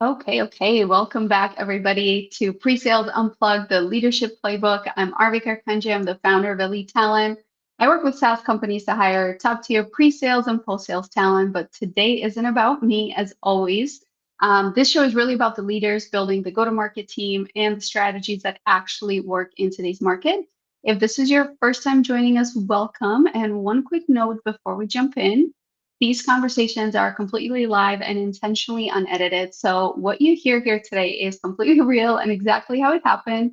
Okay. Welcome back, everybody, to Pre-Sales Unplugged, the Leadership Playbook. I'm Arvika Kanji. I'm the founder of Elite Talent. I work with SaaS companies to hire top-tier pre-sales and post-sales talent, but today isn't about me, as always. This show is really about the leaders building the go-to-market team and the strategies that actually work in today's market. If this is your first time joining us, welcome. And one quick note before we jump in. These conversations are completely live and intentionally unedited. So, what you hear here today is completely real and exactly how it happened.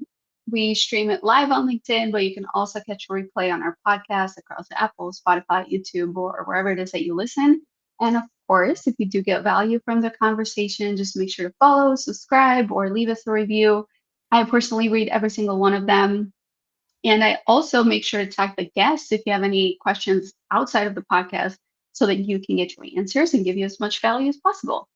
We stream it live on LinkedIn, but you can also catch a replay on our podcast across Apple, Spotify, YouTube, or wherever it is that you listen. And of course, if you do get value from the conversation, just make sure to follow, subscribe, or leave us a review. I personally read every single one of them. And I also make sure to tag the guests if you have any questions outside of the podcast so that you can get your answers and give you as much value as possible.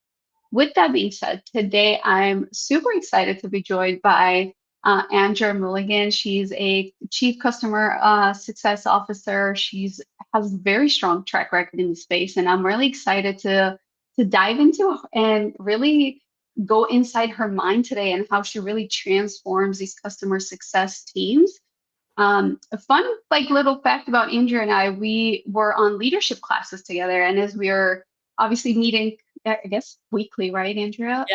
With that being said, today I'm super excited to be joined by Andrea Mulligan. She's a chief customer success officer. She's has a very strong track record in the space, and I'm really excited to dive into and really go inside her mind today and how she really transforms these customer success teams. A fun little fact about Andrea and I, we were on leadership classes together, and as we were obviously meeting, I guess weekly, right, Andrea?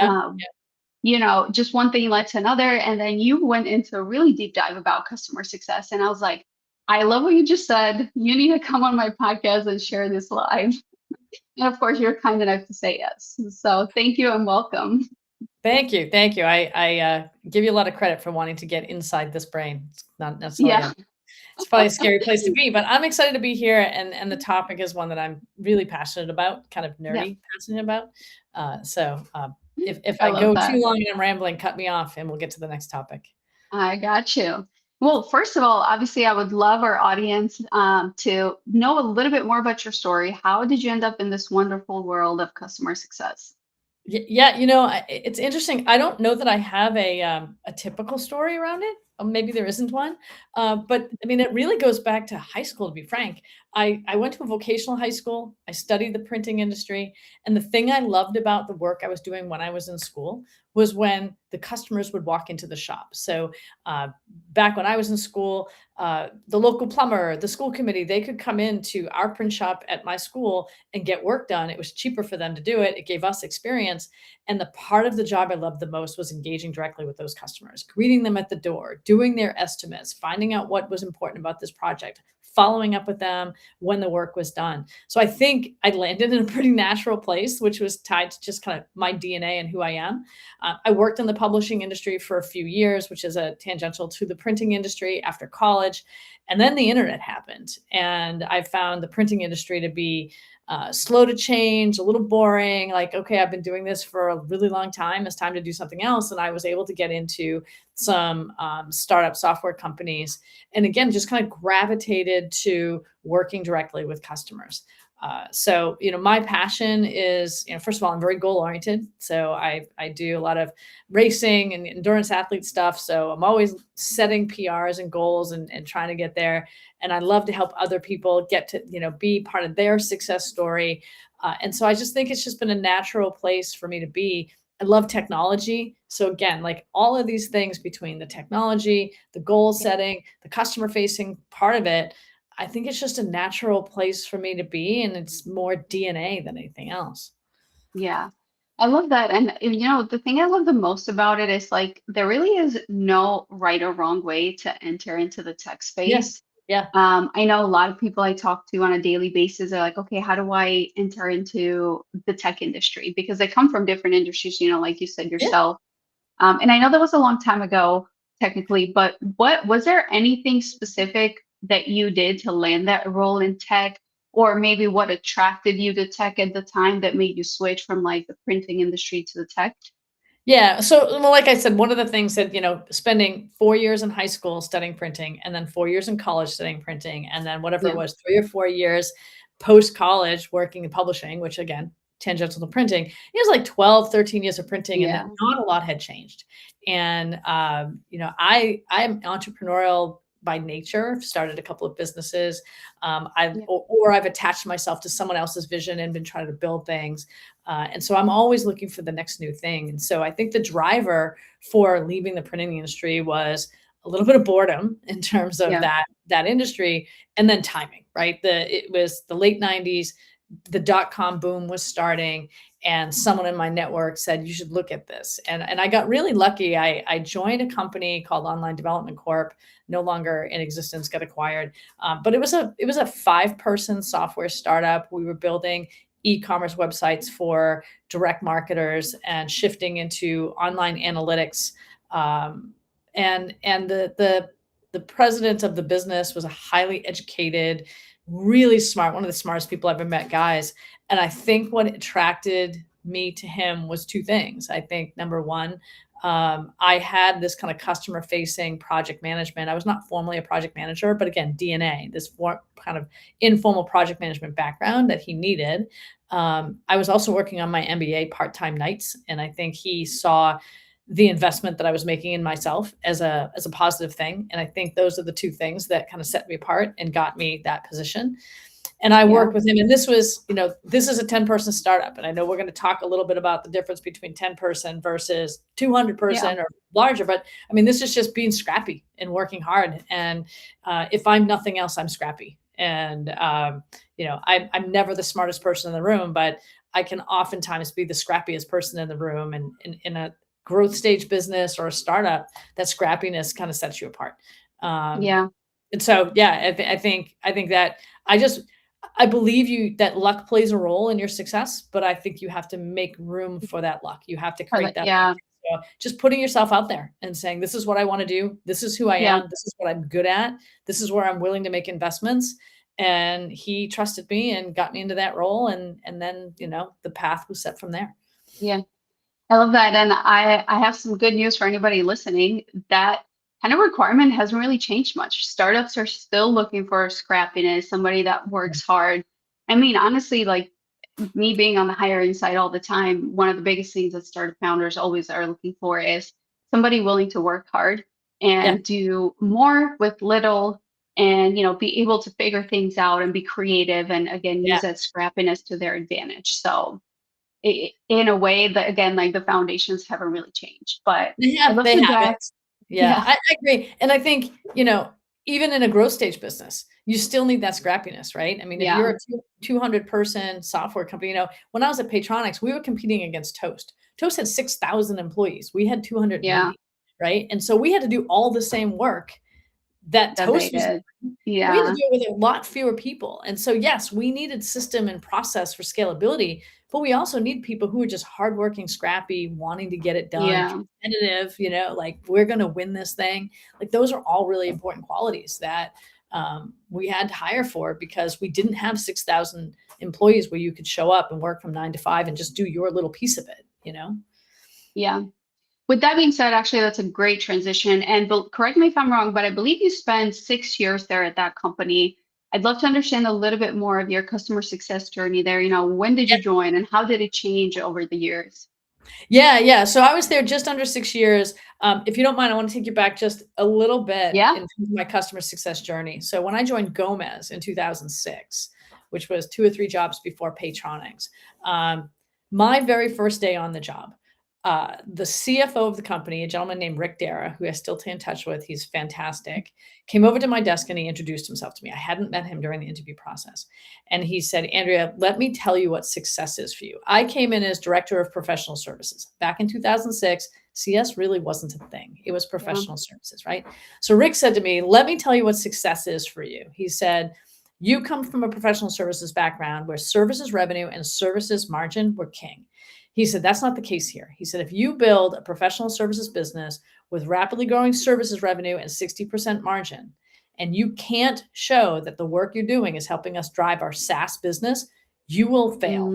Yeah. Just one thing led to another, and then you went into a really deep dive about customer success, and I was like, I love what you just said. You need to come on my podcast and share this live. And of course, you're kind enough to say yes. So thank you and welcome. Thank you. Thank you. I give you a lot of credit for wanting to get inside this brain. It's not necessarily Yeah. it's probably a scary place to be, but I'm excited to be here. And the topic is one that I'm really passionate about, kind of Yeah. nerdy passionate about. If I I love go too that. long and I'm rambling, cut me off and we'll get to the next topic. I got you. Well, first of all, obviously, I would love our audience to know a little bit more about your story. How did you end up in this wonderful world of customer success? Yeah, it's interesting. I don't know that I have a typical story around it. Or maybe there isn't one. But I mean, it really goes back to high school, to be frank. I went to a vocational high school. I studied the printing industry. And the thing I loved about the work I was doing when I was in school was when the customers would walk into the shop. So uh, back when I was in school, the local plumber, the school committee, they could come into our print shop at my school and get work done. It was cheaper for them to do it. It gave us experience. And the part of the job I loved the most was engaging directly with those customers, greeting them at the door, doing their estimates, finding out what was important about this project, following up with them when the work was done. So I think I landed in a pretty natural place, which was tied to just kind of my DNA and who I am. I worked in the publishing industry for a few years, which is a tangential to the printing industry after college. And then the internet happened. And I found the printing industry to be slow to change, a little boring. Like, okay, I've been doing this for a really long time. It's time to do something else. And I was able to get into some startup software companies. And again, just kind of gravitated to working directly with customers. My passion is, first of all, I'm very goal oriented. So I do a lot of racing and endurance athlete stuff. So I'm always setting PRs and goals and trying to get there. And I love to help other people get to, be part of their success story. And so I just think it's just been a natural place for me to be. I love technology. So again, like all of these things between the technology, the goal Yeah. setting, the customer facing part of it, I think it's just a natural place for me to be, and it's more DNA than anything else. Yeah. I love that. And the thing I love the most about it is there really is no right or wrong way to enter into the tech Yeah, space. yeah, I know a lot of people I talk to on a daily basis are like, okay, how do I enter into the tech industry? Because they come from different industries, like you said yeah. yourself. And I know that was a long time ago, technically, but what was there anything specific that you did to land that role in tech? Or maybe what attracted you to tech at the time that made you switch from the printing industry to the tech? Yeah. So, well, like I said, one of the things that, spending 4 years in high school studying printing and then 4 years in college studying printing, and then whatever it Yeah. was, 3 or 4 years post college working in publishing, which again, tangential to printing, it was like 12, 13 years of printing, and then Yeah. not a lot had changed. And, I'm entrepreneurial by nature. I've started a couple of businesses. I've Yeah. or I've attached myself to someone else's vision and been trying to build things. And so I'm always looking for the next new thing. And so I think the driver for leaving the printing industry was a little bit of boredom in terms of Yeah. that industry, and then timing, right? It was the late 90s, the dot-com boom was starting, and someone in my network said, you should look at this. And I got really lucky. I joined a company called Online Development Corp, no longer in existence, got acquired. But it was a 5-person software startup. We were building e-commerce websites for direct marketers and shifting into online analytics. And the president of the business was a highly educated, really smart, one of the smartest people I've ever met, guys. And I think what attracted me to him was two things. I think number one, I had this kind of customer facing project management. I was not formally a project manager, but again, DNA, this kind of informal project management background that he needed. I was also working on my MBA part-time nights. And I think he saw the investment that I was making in myself as a positive thing. And I think those are the two things that kind of set me apart and got me that position. And I worked with him, and this was, this is a 10-person startup. And I know we're going to talk a little bit about the difference between 10-person versus 200-person or larger. But I mean, this is just being scrappy and working hard. And if I'm nothing else, I'm scrappy. And, I'm never the smartest person in the room, but I can oftentimes be the scrappiest person in the room. And in a growth stage business or a startup, that scrappiness kind of sets you apart. Yeah. And so, yeah, I think that I believe that luck plays a role in your success, but I think you have to make room for that luck. You have to create that. Yeah. So just putting yourself out there and saying, this is what I want to do. This is who I am. This is what I'm good at. This is where I'm willing to make investments. And he trusted me and got me into that role. And then, the path was set from there. Yeah. I love that. And I have some good news for anybody listening. That kind of requirement hasn't really changed much. Startups are still looking for scrappiness, somebody that works hard. I mean, honestly, like me being on the hiring side all the time, one of the biggest things that startup founders always are looking for is somebody willing to work hard and do more with little, and be able to figure things out and be creative, and again use that scrappiness to their advantage. So in a way that, again, like the foundations haven't really changed, but They I love to dive. haven't. Yeah, I agree. And I think, even in a growth stage business, you still need that scrappiness, right? I mean, if you're a 200-person software company, when I was at Paytronics, we were competing against Toast. Toast had 6,000 employees. We had 290, right? And so we had to do all the same work that Toast was doing. We had to do it with a lot fewer people. And so, yes, we needed system and process for scalability, but we also need people who are just hardworking, scrappy, wanting to get it done, competitive, like we're going to win this thing. Like those are all really important qualities that we had to hire for, because we didn't have 6,000 employees where you could show up and work from 9 to 5 and just do your little piece of it, Yeah. With that being said, actually, that's a great transition. And correct me if I'm wrong, but I believe you spent 6 years there at that company. I'd love to understand a little bit more of your customer success journey there. When did you join and how did it change over the years? Yeah. So I was there just under 6 years. If you don't mind, I want to take you back just a little bit in terms of my customer success journey. So when I joined Gomez in 2006, which was 2 or 3 jobs before Paytronics, my very first day on the job, the CFO of the company, a gentleman named Rick Dara, who I still stay in touch with, he's fantastic, came over to my desk and he introduced himself to me. I hadn't met him during the interview process. And he said, Andrea, let me tell you what success is for you. I came in as director of professional services. Back in 2006, CS really wasn't a thing. It was professional services, right? So Rick said to me, let me tell you what success is for you. He said, you come from a professional services background where services revenue and services margin were king. He said, that's not the case here. He said, if you build a professional services business with rapidly growing services revenue and 60% margin, and you can't show that the work you're doing is helping us drive our SaaS business, you will fail.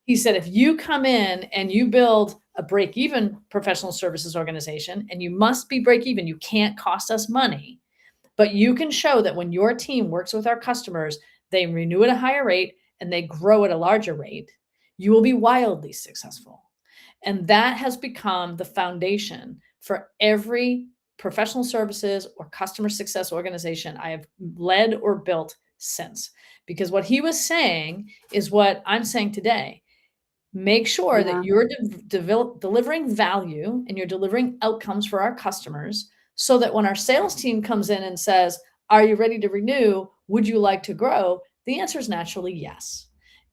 He said, if you come in and you build a break-even professional services organization, and you must be break-even, you can't cost us money, but you can show that when your team works with our customers, they renew at a higher rate and they grow at a larger rate, you will be wildly successful. And that has become the foundation for every professional services or customer success organization I have led or built since. Because what he was saying is what I'm saying today. Make sure Yeah. that you're delivering value and you're delivering outcomes for our customers so that when our sales team comes in and says, "Are you ready to renew? Would you like to grow?" The answer is naturally yes.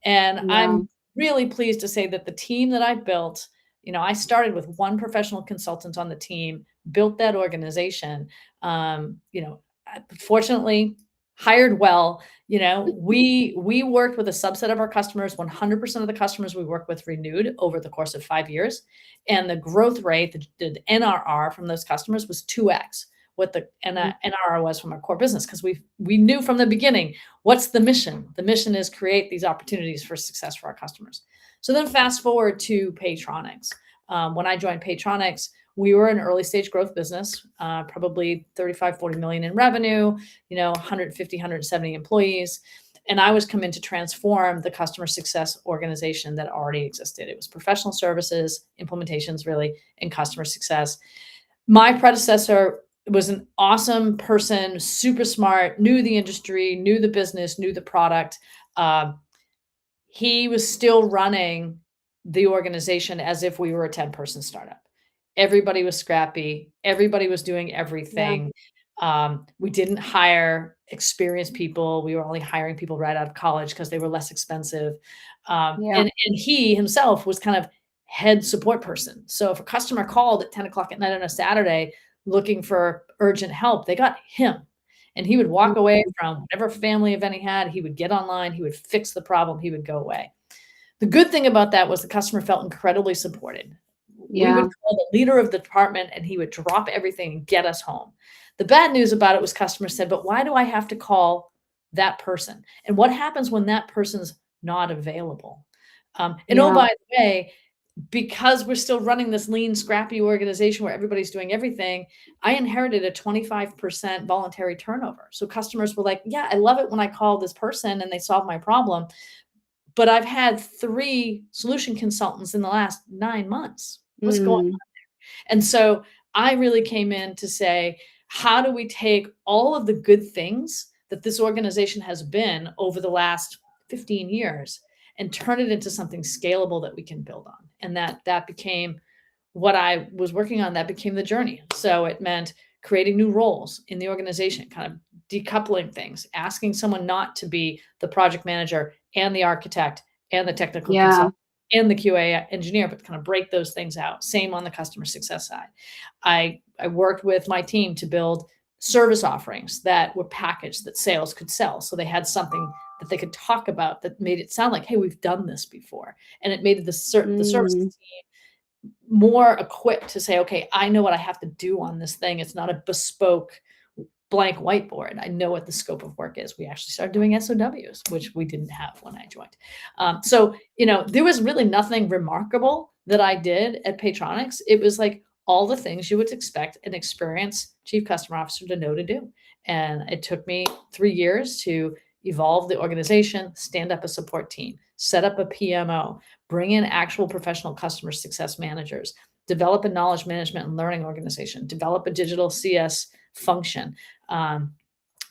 And Yeah. I'm really pleased to say that the team that I built, I started with one professional consultant on the team, built that organization. Fortunately, hired well. We worked with a subset of our customers. 100% of the customers we worked with renewed over the course of 5 years, and the growth rate, the NRR from those customers was 2x what the NRR was from our core business, because we knew from the beginning what's the mission. The mission is create these opportunities for success for our customers. So then fast forward to Paytronics. When I joined Paytronics, we were an early stage growth business, probably 35, 40 million in revenue, 150, 170 employees. And I was coming to transform the customer success organization that already existed. It was professional services, implementations really, and customer success. My predecessor was an awesome person, super smart, knew the industry, knew the business, knew the product. He was still running the organization as if we were a 10-person startup. Everybody was scrappy. Everybody was doing Yeah. everything. We didn't hire experienced people. We were only hiring people right out of college because they were less expensive. Yeah. And he himself was kind of head support person. So if a customer called at 10 o'clock at night on a Saturday looking for urgent help, they got him. And he would walk away from whatever family event he had. He would get online. He would fix the problem. He would go away. The good thing about that was the customer felt incredibly supported. We would Yeah. call the leader of the department and he would drop everything and get us home. The bad news about it was customers said, "But why do I have to call that person? And what happens when that person's not available?" And oh, Yeah. by the way, because we're still running this lean, scrappy organization where everybody's doing everything, I inherited a 25% voluntary turnover. So customers were like, "Yeah, I love it when I call this person and they solve my problem, but I've had 3 solution consultants in the last 9 months. What's going on?" Mm. And so I really came in to say, how do we take all of the good things that this organization has been over the last 15 years and turn it into something scalable that we can build on? And that became what I was working on. That became the journey. So it meant creating new roles in the organization, kind of decoupling things, asking someone not to be the project manager and the architect and the technical Yeah. consultant and the QA engineer, but kind of break those things out. Same on the customer success side. I worked with my team to build service offerings that were packaged that sales could sell. So they had something that they could talk about that made it sound like, hey, we've done this before. And it made the service Mm. team more equipped to say, okay, I know what I have to do on this thing. It's not a bespoke blank whiteboard. I know what the scope of work is. We actually started doing SOWs, which we didn't have when I joined. There was really nothing remarkable that I did at Paytronics. It was like all the things you would expect an experienced chief customer officer to know to do. And it took me 3 years to evolve the organization, stand up a support team, set up a PMO, bring in actual professional customer success managers, develop a knowledge management and learning organization, develop a digital CS function,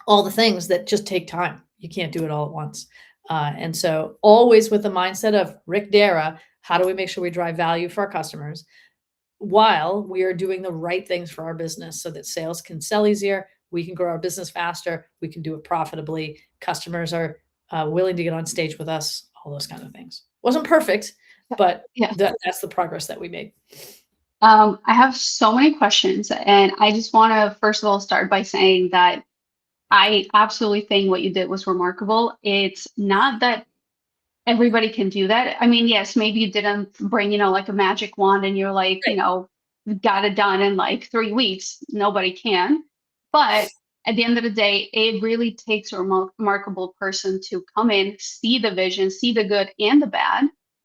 all the things that just take time. You can't do it all at once. And so always with the mindset of Rick Dara, how do we make sure we drive value for our customers while we are doing the right things for our business so that sales can sell easier, we can grow our business faster, we can do it profitably, customers are willing to get on stage with us, all those kind of things. Wasn't perfect, but Yeah. that's the progress that we made. I have so many questions, and I just want to first of all start by saying that I absolutely think what you did was remarkable. It's not that everybody can do that. I mean, yes, maybe you didn't bring, like a magic wand and you're like, Right. got it done in like 3 weeks. Nobody can. But at the end of the day, it really takes a remarkable person to come in, see the vision, see the good and the bad,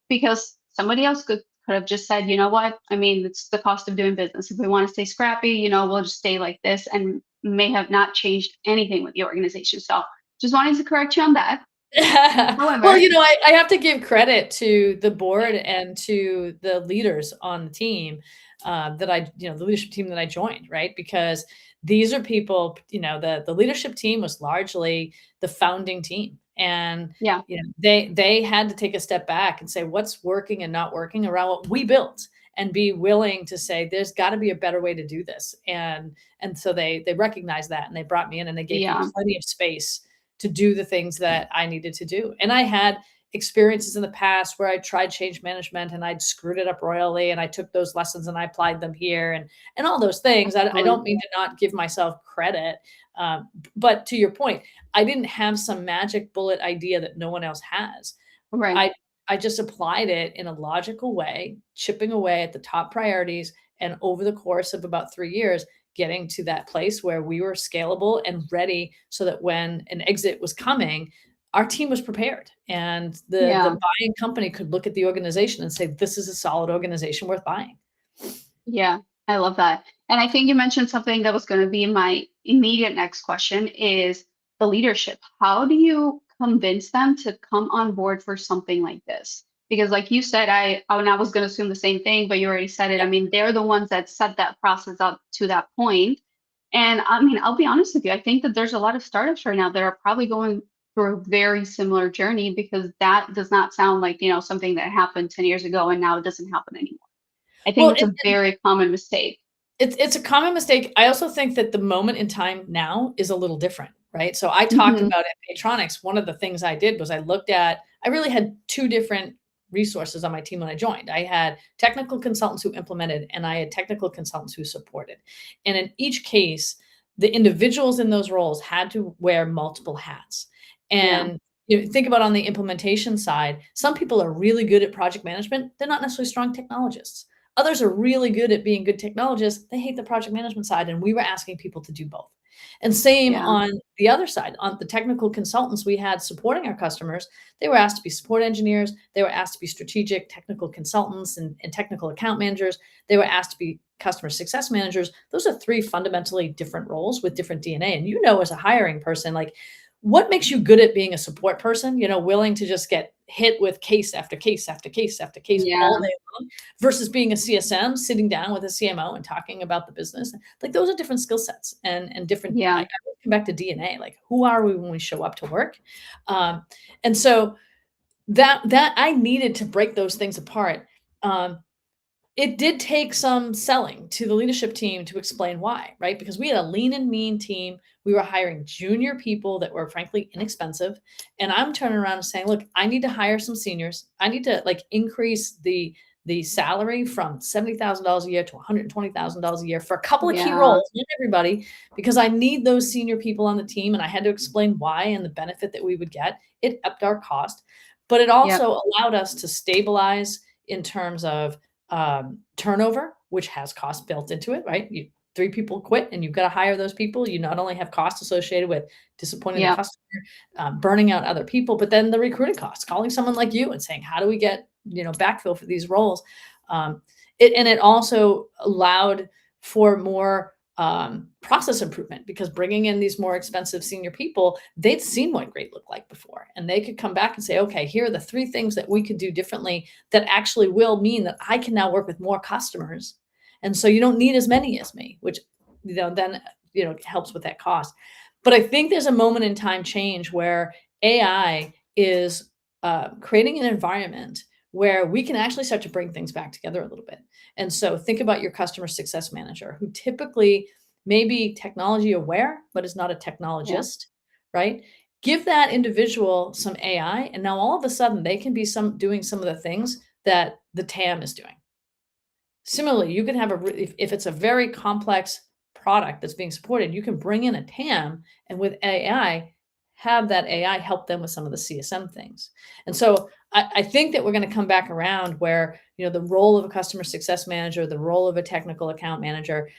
because somebody else could have just said, you know what? I mean, it's the cost of doing business. If we want to stay scrappy, we'll just stay like this and may have not changed anything with the organization. So just wanted to correct you on that. Well, However, I have to give credit to the board and to the leaders on the team, the leadership team that I joined, right? Because these are people, the leadership team was largely the founding team. And, yeah, they had to take a step back and say, what's working and not working around what we built, and be willing to say, there's got to be a better way to do this. And so they recognized that, and they brought me in, and they gave me yeah, plenty of space to do the things that I needed to do. And I had experiences in the past where I tried change management and I'd screwed it up royally, and I took those lessons and I applied them here, and all those things. I absolutely. don't mean to not give myself credit, but to your point, I didn't have some magic bullet idea that no one else has. Right. I just applied it in a logical way, chipping away at the top priorities, and over the course of about 3 years, getting to that place where we were scalable and ready, so that when an exit was coming, our team was prepared, and the Yeah. buying company could look at the organization and say, "This is a solid organization worth buying." Yeah, I love that. And I think you mentioned something that was going to be my immediate next question is the leadership. How do you convince them to come on board for something like this? Because like you said, and I was going to assume the same thing, but you already said it. I Yep. mean, they're the ones that set that process up to that point. And I mean, I'll be honest with you, I think that there's a lot of startups right now that are probably going through a very similar journey because that does not sound like, something that happened 10 years ago and now it doesn't happen anymore. I think Well, it's a very common mistake. it's a common mistake. I also think that the moment in time now is a little different, right? So I talked Mhm. about at Paytronics, one of the things I did was I really had 2 different resources on my team when I joined. I had technical consultants who implemented, and I had technical consultants who supported. And in each case, the individuals in those roles had to wear multiple hats. Yeah, And think about on the implementation side, some people are really good at project management. They're not necessarily strong technologists. Others are really good at being good technologists. They hate the project management side, and we were asking people to do both. And same yeah, on the other side, on the technical consultants we had supporting our customers, they were asked to be support engineers. They were asked to be strategic technical consultants and technical account managers. They were asked to be customer success managers. Those are 3 fundamentally different roles with different DNA. And as a hiring person, like, what makes you good at being a support person, willing to just get hit with case after case after case after case all yeah, day long, versus being a CSM, sitting down with a CMO and talking about the business. Like, those are different skill sets and different. I yeah, come back to DNA. Like, who are we when we show up to work? Um, and so that I needed to break those things apart. Um, it did take some selling to the leadership team to explain why, right? Because we had a lean and mean team. We were hiring junior people that were frankly inexpensive. And I'm turning around and saying, look, I need to hire some seniors. I need to increase the salary from $70,000 a year to $120,000 a year for a couple of key yeah, roles, not everybody, because I need those senior people on the team. And I had to explain why and the benefit that we would get. It upped our cost, but it yep, also allowed us to stabilize in terms of turnover, which has cost built into it, right? 3 people quit, and you've got to hire those people. You not only have costs associated with disappointing the yep, customer, burning out other people, but then the recruiting costs, calling someone like you and saying, how do we get, backfill for these roles? Um, it also allowed for more process improvement, because bringing in these more expensive senior people, they'd seen what great looked like before, and they could come back and say, okay, here are the 3 things that we could do differently that actually will mean that I can now work with more customers. And so you don't need as many as me, which, then, helps with that cost. But I think there's a moment in time change where AI is creating an environment where we can actually start to bring things back together a little bit. And so think about your customer success manager, who typically may be technology aware, but is not a yeah, technologist, right? Give that individual some AI, and now all of a sudden they can be doing some of the things that the TAM is doing. Similarly, you can have if it's a very complex product that's being supported, you can bring in a TAM, and with AI, have that AI help them with some of the CSM things. And so I think that we're going to come back around where, the role of a customer success manager, the role of a technical account manager,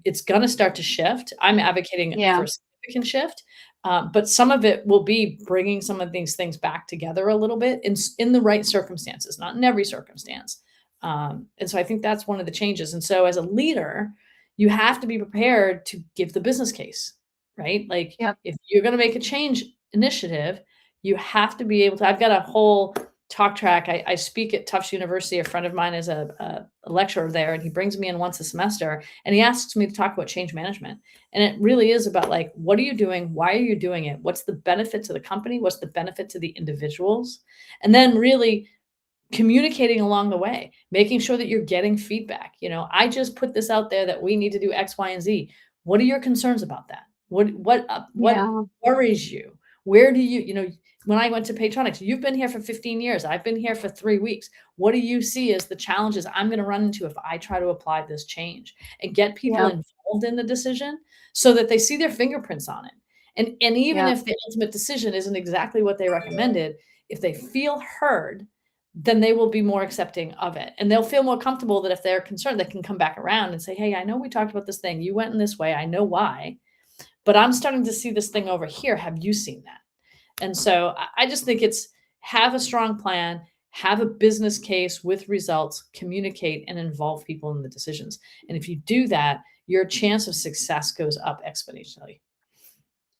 it's going to start to shift. I'm advocating for yeah, a significant shift, but some of it will be bringing some of these things back together a little bit in the right circumstances, not in every circumstance. And so I think that's one of the changes. And so as a leader, you have to be prepared to give the business case, right? Like, yep, if you're going to make a change initiative, You have to be able to, I've got a whole talk track. I speak at Tufts University. A friend of mine is a lecturer there, and he brings me in once a semester, and he asks me to talk about change management. And it really is about like, what are you doing? Why are you doing it? What's the benefit to the company? What's the benefit to the individuals? And then really communicating along the way, making sure that you're getting feedback. I just put this out there that we need to do X, Y, and Z. What are your concerns about that? What Yeah. worries you? Where do when I went to Paytronics, you've been here for 15 years. I've been here for 3 weeks. What do you see as the challenges I'm going to run into if I try to apply this change, and get people Yeah. involved in the decision so that they see their fingerprints on it. And even Yeah. if the ultimate decision isn't exactly what they recommended, if they feel heard, then they will be more accepting of it. And they'll feel more comfortable that if they're concerned, they can come back around and say, hey, I know we talked about this thing. You went in this way. I know why, but I'm starting to see this thing over here. Have you seen that? And so I just think it's, have a strong plan, have a business case with results, communicate, and involve people in the decisions. And if you do that, your chance of success goes up exponentially.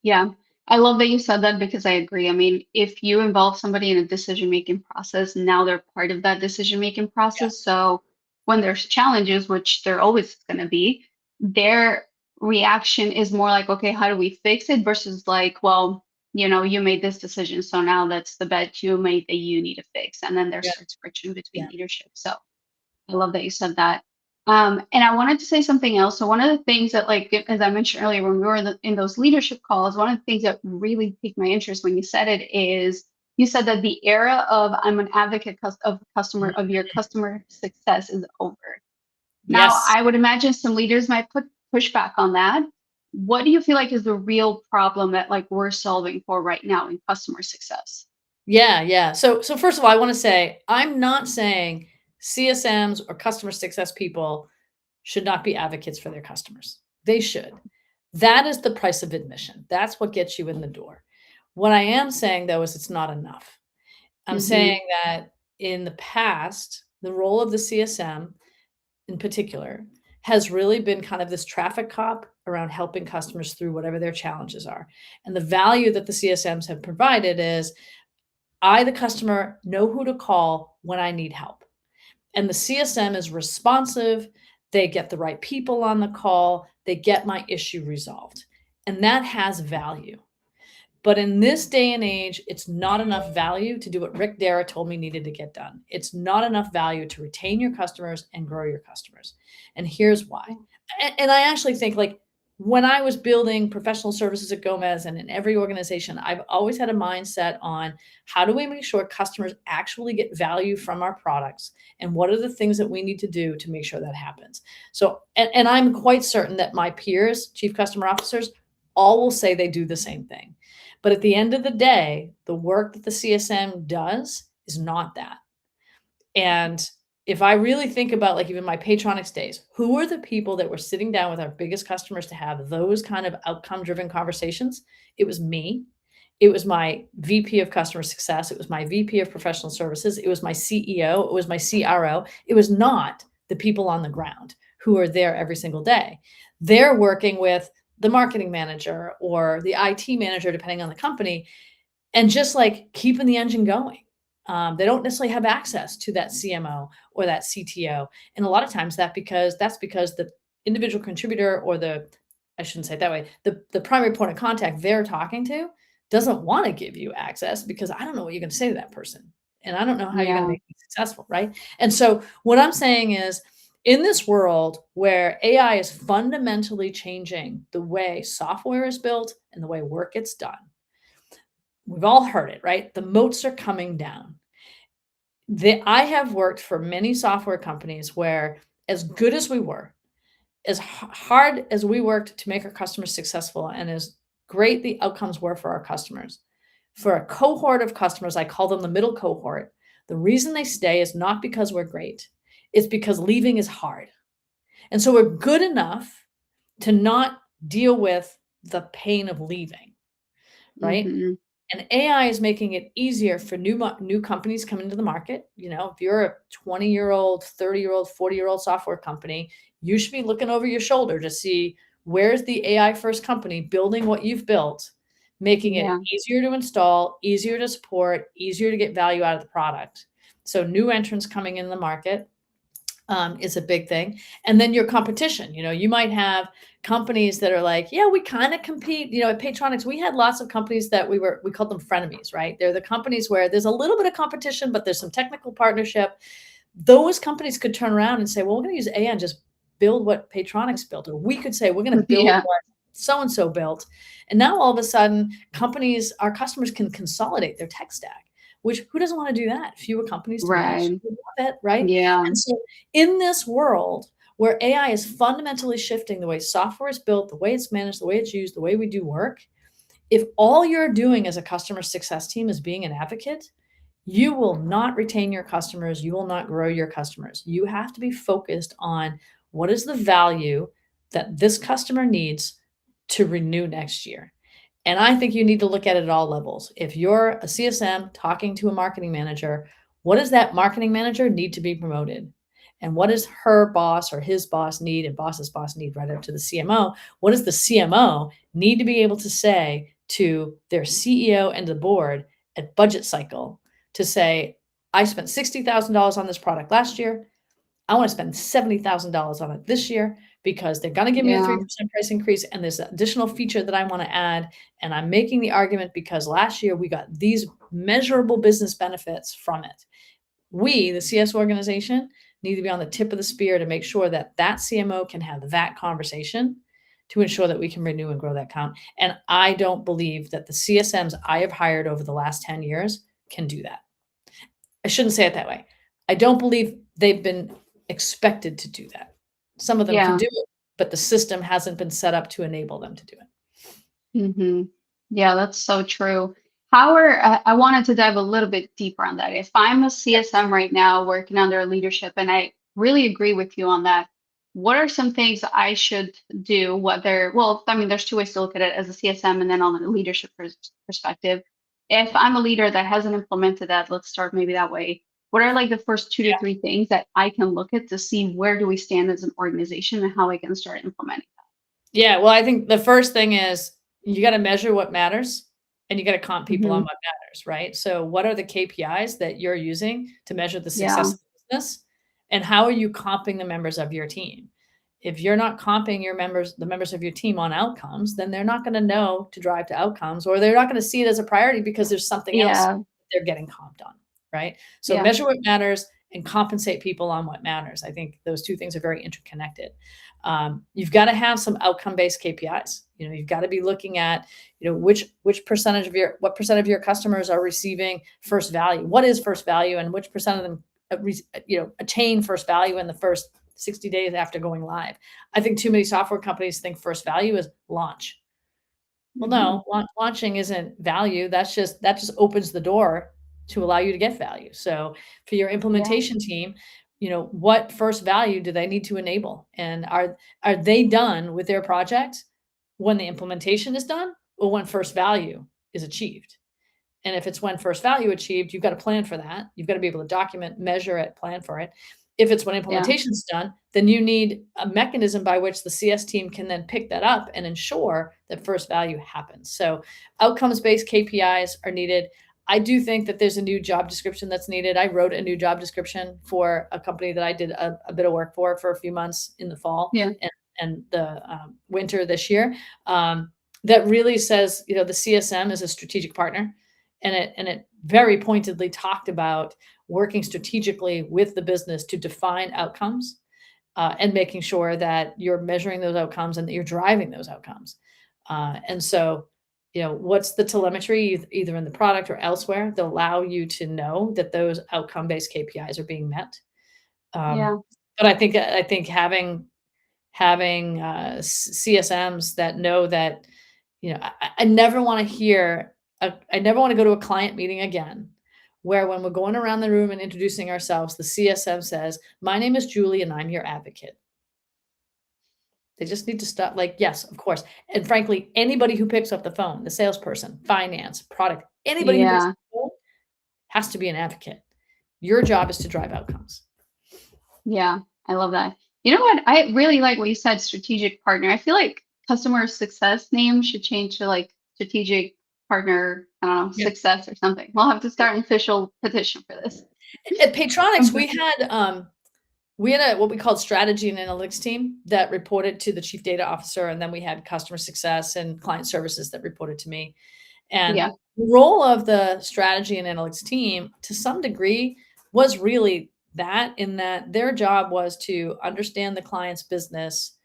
Yeah. I love that you said that because I agree. I mean, if you involve somebody in a decision-making process, now they're part of that decision-making Yeah. process. So when there's challenges, which there always going to be, their reaction is more like, okay, how do we fix it? Versus like, well, you made this decision. So now that's the bet you made that you need to fix. And then there Yeah. starts friction between Yeah. leadership. So I love that you said that. And I wanted to say something else. So one of the things that, like, as I mentioned earlier, when we were in those leadership calls, one of the things that really piqued my interest when you said it is you said that the era of I'm an advocate of customer of your customer success is over. Now, Yes. I would imagine some leaders might put pushback on that. What do you feel like is the real problem that like we're solving for right now in customer success? Yeah, yeah. So first of all, I want to say I'm not saying CSMs or customer success people should not be advocates for their customers. They should. That is the price of admission. That's what gets you in the door. What I am saying though is it's not enough. I'm Mm-hmm. saying that in the past, the role of the CSM in particular has really been kind of this traffic cop around helping customers through whatever their challenges are. And the value that the CSMs have provided is, I, the customer, know who to call when I need help. And the CSM is responsive. They get the right people on the call. They get my issue resolved. And that has value. But in this day and age, it's not enough value to do what Rick Dara told me needed to get done. It's not enough value to retain your customers and grow your customers. And here's why. And I actually think, like, when I was building professional services at Gomez and in every organization, I've always had a mindset on how do we make sure customers actually get value from our products, and what are the things that we need to do to make sure that happens. So, and I'm quite certain that my peers, chief customer officers, all will say they do the same thing. But at the end of the day, the work that the CSM does is not that. And if I really think about, like, even my Patronics days, who were the people that were sitting down with our biggest customers to have those kind of outcome driven conversations? It was me. It was my VP of customer success. It was my VP of professional services. It was my CEO. It was my CRO. It was not the people on the ground who are there every single day. They're working with the marketing manager or the IT manager, depending on the company, and just like keeping the engine going. They don't necessarily have access to that CMO or that CTO. And a lot of times that's because the individual contributor, or I shouldn't say it that way, the primary point of contact they're talking to doesn't want to give you access, because I don't know what you're going to say to that person. And I don't know how you're going to Yeah. make it successful, right? And so what I'm saying is, in this world where AI is fundamentally changing the way software is built and the way work gets done, we've all heard it, right? The moats are coming down. I have worked for many software companies where, as good as we were, as hard as we worked to make our customers successful, and as great the outcomes were for our customers, for a cohort of customers, I call them the middle cohort, the reason they stay is not because we're great. It's because leaving is hard. And so we're good enough to not deal with the pain of leaving, right? Mm-hmm. And AI is making it easier for new companies coming into the market. If you're a 20-year-old, 30-year-old, 40-year-old software company, you should be looking over your shoulder to see, where's the AI first company building what you've built, making it Yeah. easier to install, easier to support, easier to get value out of the product. So new entrants coming in the market is a big thing. And then your competition, you might have companies that are like, yeah, we kind of compete, at Paytronics, we had lots of companies that we called them frenemies, right? They're the companies where there's a little bit of competition, but there's some technical partnership. Those companies could turn around and say, well, we're going to use AI and just build what Paytronics built. Or we could say, we're going to build Yeah. what so-and-so built. And now all of a sudden, our customers can consolidate their tech stack, which who doesn't want to do that? Fewer companies to manage. Right. We love it, right? Yeah. And so in this world where AI is fundamentally shifting the way software is built, the way it's managed, the way it's used, the way we do work, if all you're doing as a customer success team is being an advocate, you will not retain your customers. You will not grow your customers. You have to be focused on what is the value that this customer needs to renew next year. And I think you need to look at it at all levels. If you're a CSM talking to a marketing manager, what does that marketing manager need to be promoted? And what does her boss or his boss need and boss's boss need right up to the CMO? What does the CMO need to be able to say to their CEO and the board at budget cycle to say, I spent $60,000 on this product last year. I want to spend $70,000 on it this year because they're going to give me a Yeah. 3% price increase and there's an additional feature that I want to add. And I'm making the argument because last year we got these measurable business benefits from it. We, the CS organization, need to be on the tip of the spear to make sure that that CMO can have that conversation to ensure that we can renew and grow that count. And I don't believe that the CSMs I have hired over the last 10 years can do that. I shouldn't say it that way. I don't believe they've been expected to do that. Some of them can Yeah. do it, but the system hasn't been set up to enable them to do it. Hmm. Yeah, that's so true. I wanted to dive a little bit deeper on that. If I'm a Yeah. CSM right now working under leadership, and I really agree with you on that, what are some things I should do? Well, I mean, there's two ways to look at it as a CSM and then on a leadership perspective. If I'm a leader that hasn't implemented that, let's start maybe that way. What are like the first two to three things that I can look at to see where do we stand as an organization and how I can start implementing? Yeah, well, I think the first thing is you got to measure what matters and you got to comp people on Hmm. what matters, right? So, what are the KPIs that you're using to measure the Yeah. success of the business? And how are you comping the members of your team? If you're not comping the members of your team on outcomes, then they're not going to know to drive to outcomes or they're not going to see it as a priority because there's something else Yeah. they're getting comped on, right? So, Yeah. measure what matters and compensate people on what matters. I think those two things are very interconnected. You've got to have some outcome-based KPIs. You've got to be looking at, what percent of your customers are receiving first value? What is first value, and which percent of them, attain first value in the first 60 days after going live? I think too many software companies think first value is launch. Well, Hmm. no, launching isn't value. That just opens the door to allow you to get value. So for your Yeah. implementation team, what first value do they need to enable? And are they done with their project when the implementation is done or when first value is achieved? And if it's when first value achieved, you've got to plan for that. You've got to be able to document, measure it, plan for it. If it's when Yeah. implementation's done, then you need a mechanism by which the CS team can then pick that up and ensure that first value happens. So outcomes-based KPIs are needed. I do think that there's a new job description that's needed. I wrote a new job description for a company that I did a bit of work for a few months in the fall Yeah. and the winter this year. That really says, the CSM is a strategic partner, and it very pointedly talked about working strategically with the business to define outcomes and making sure that you're measuring those outcomes and that you're driving those outcomes. And so, what's the telemetry either in the product or elsewhere that allow you to know that those outcome-based KPIs are being met? Um, Yeah. but I think having CSMs that know that, I never want to hear, I never want to go to a client meeting again where when we're going around the room and introducing ourselves, the CSM says, "My name is Julie and I'm your advocate." They just need to stop. Like, yes, of course. And frankly, anybody who picks up the phone, the salesperson, finance, product, anybody who picks up Yeah. the phone has to be an advocate. Your job is to drive outcomes. Yeah. I love that. You know what? I really like what you said, strategic partner. I feel like customer success name should change to like strategic. partner, I don't know, Yeah. success or something. We'll have to start an official petition for this. At Paytronics, But we had a what we called strategy and analytics team that reported to the chief data officer, and then we had customer success and client services that reported to me. And yeah, the role of the strategy and analytics team, to some degree, was really that in that their job was to understand the client's business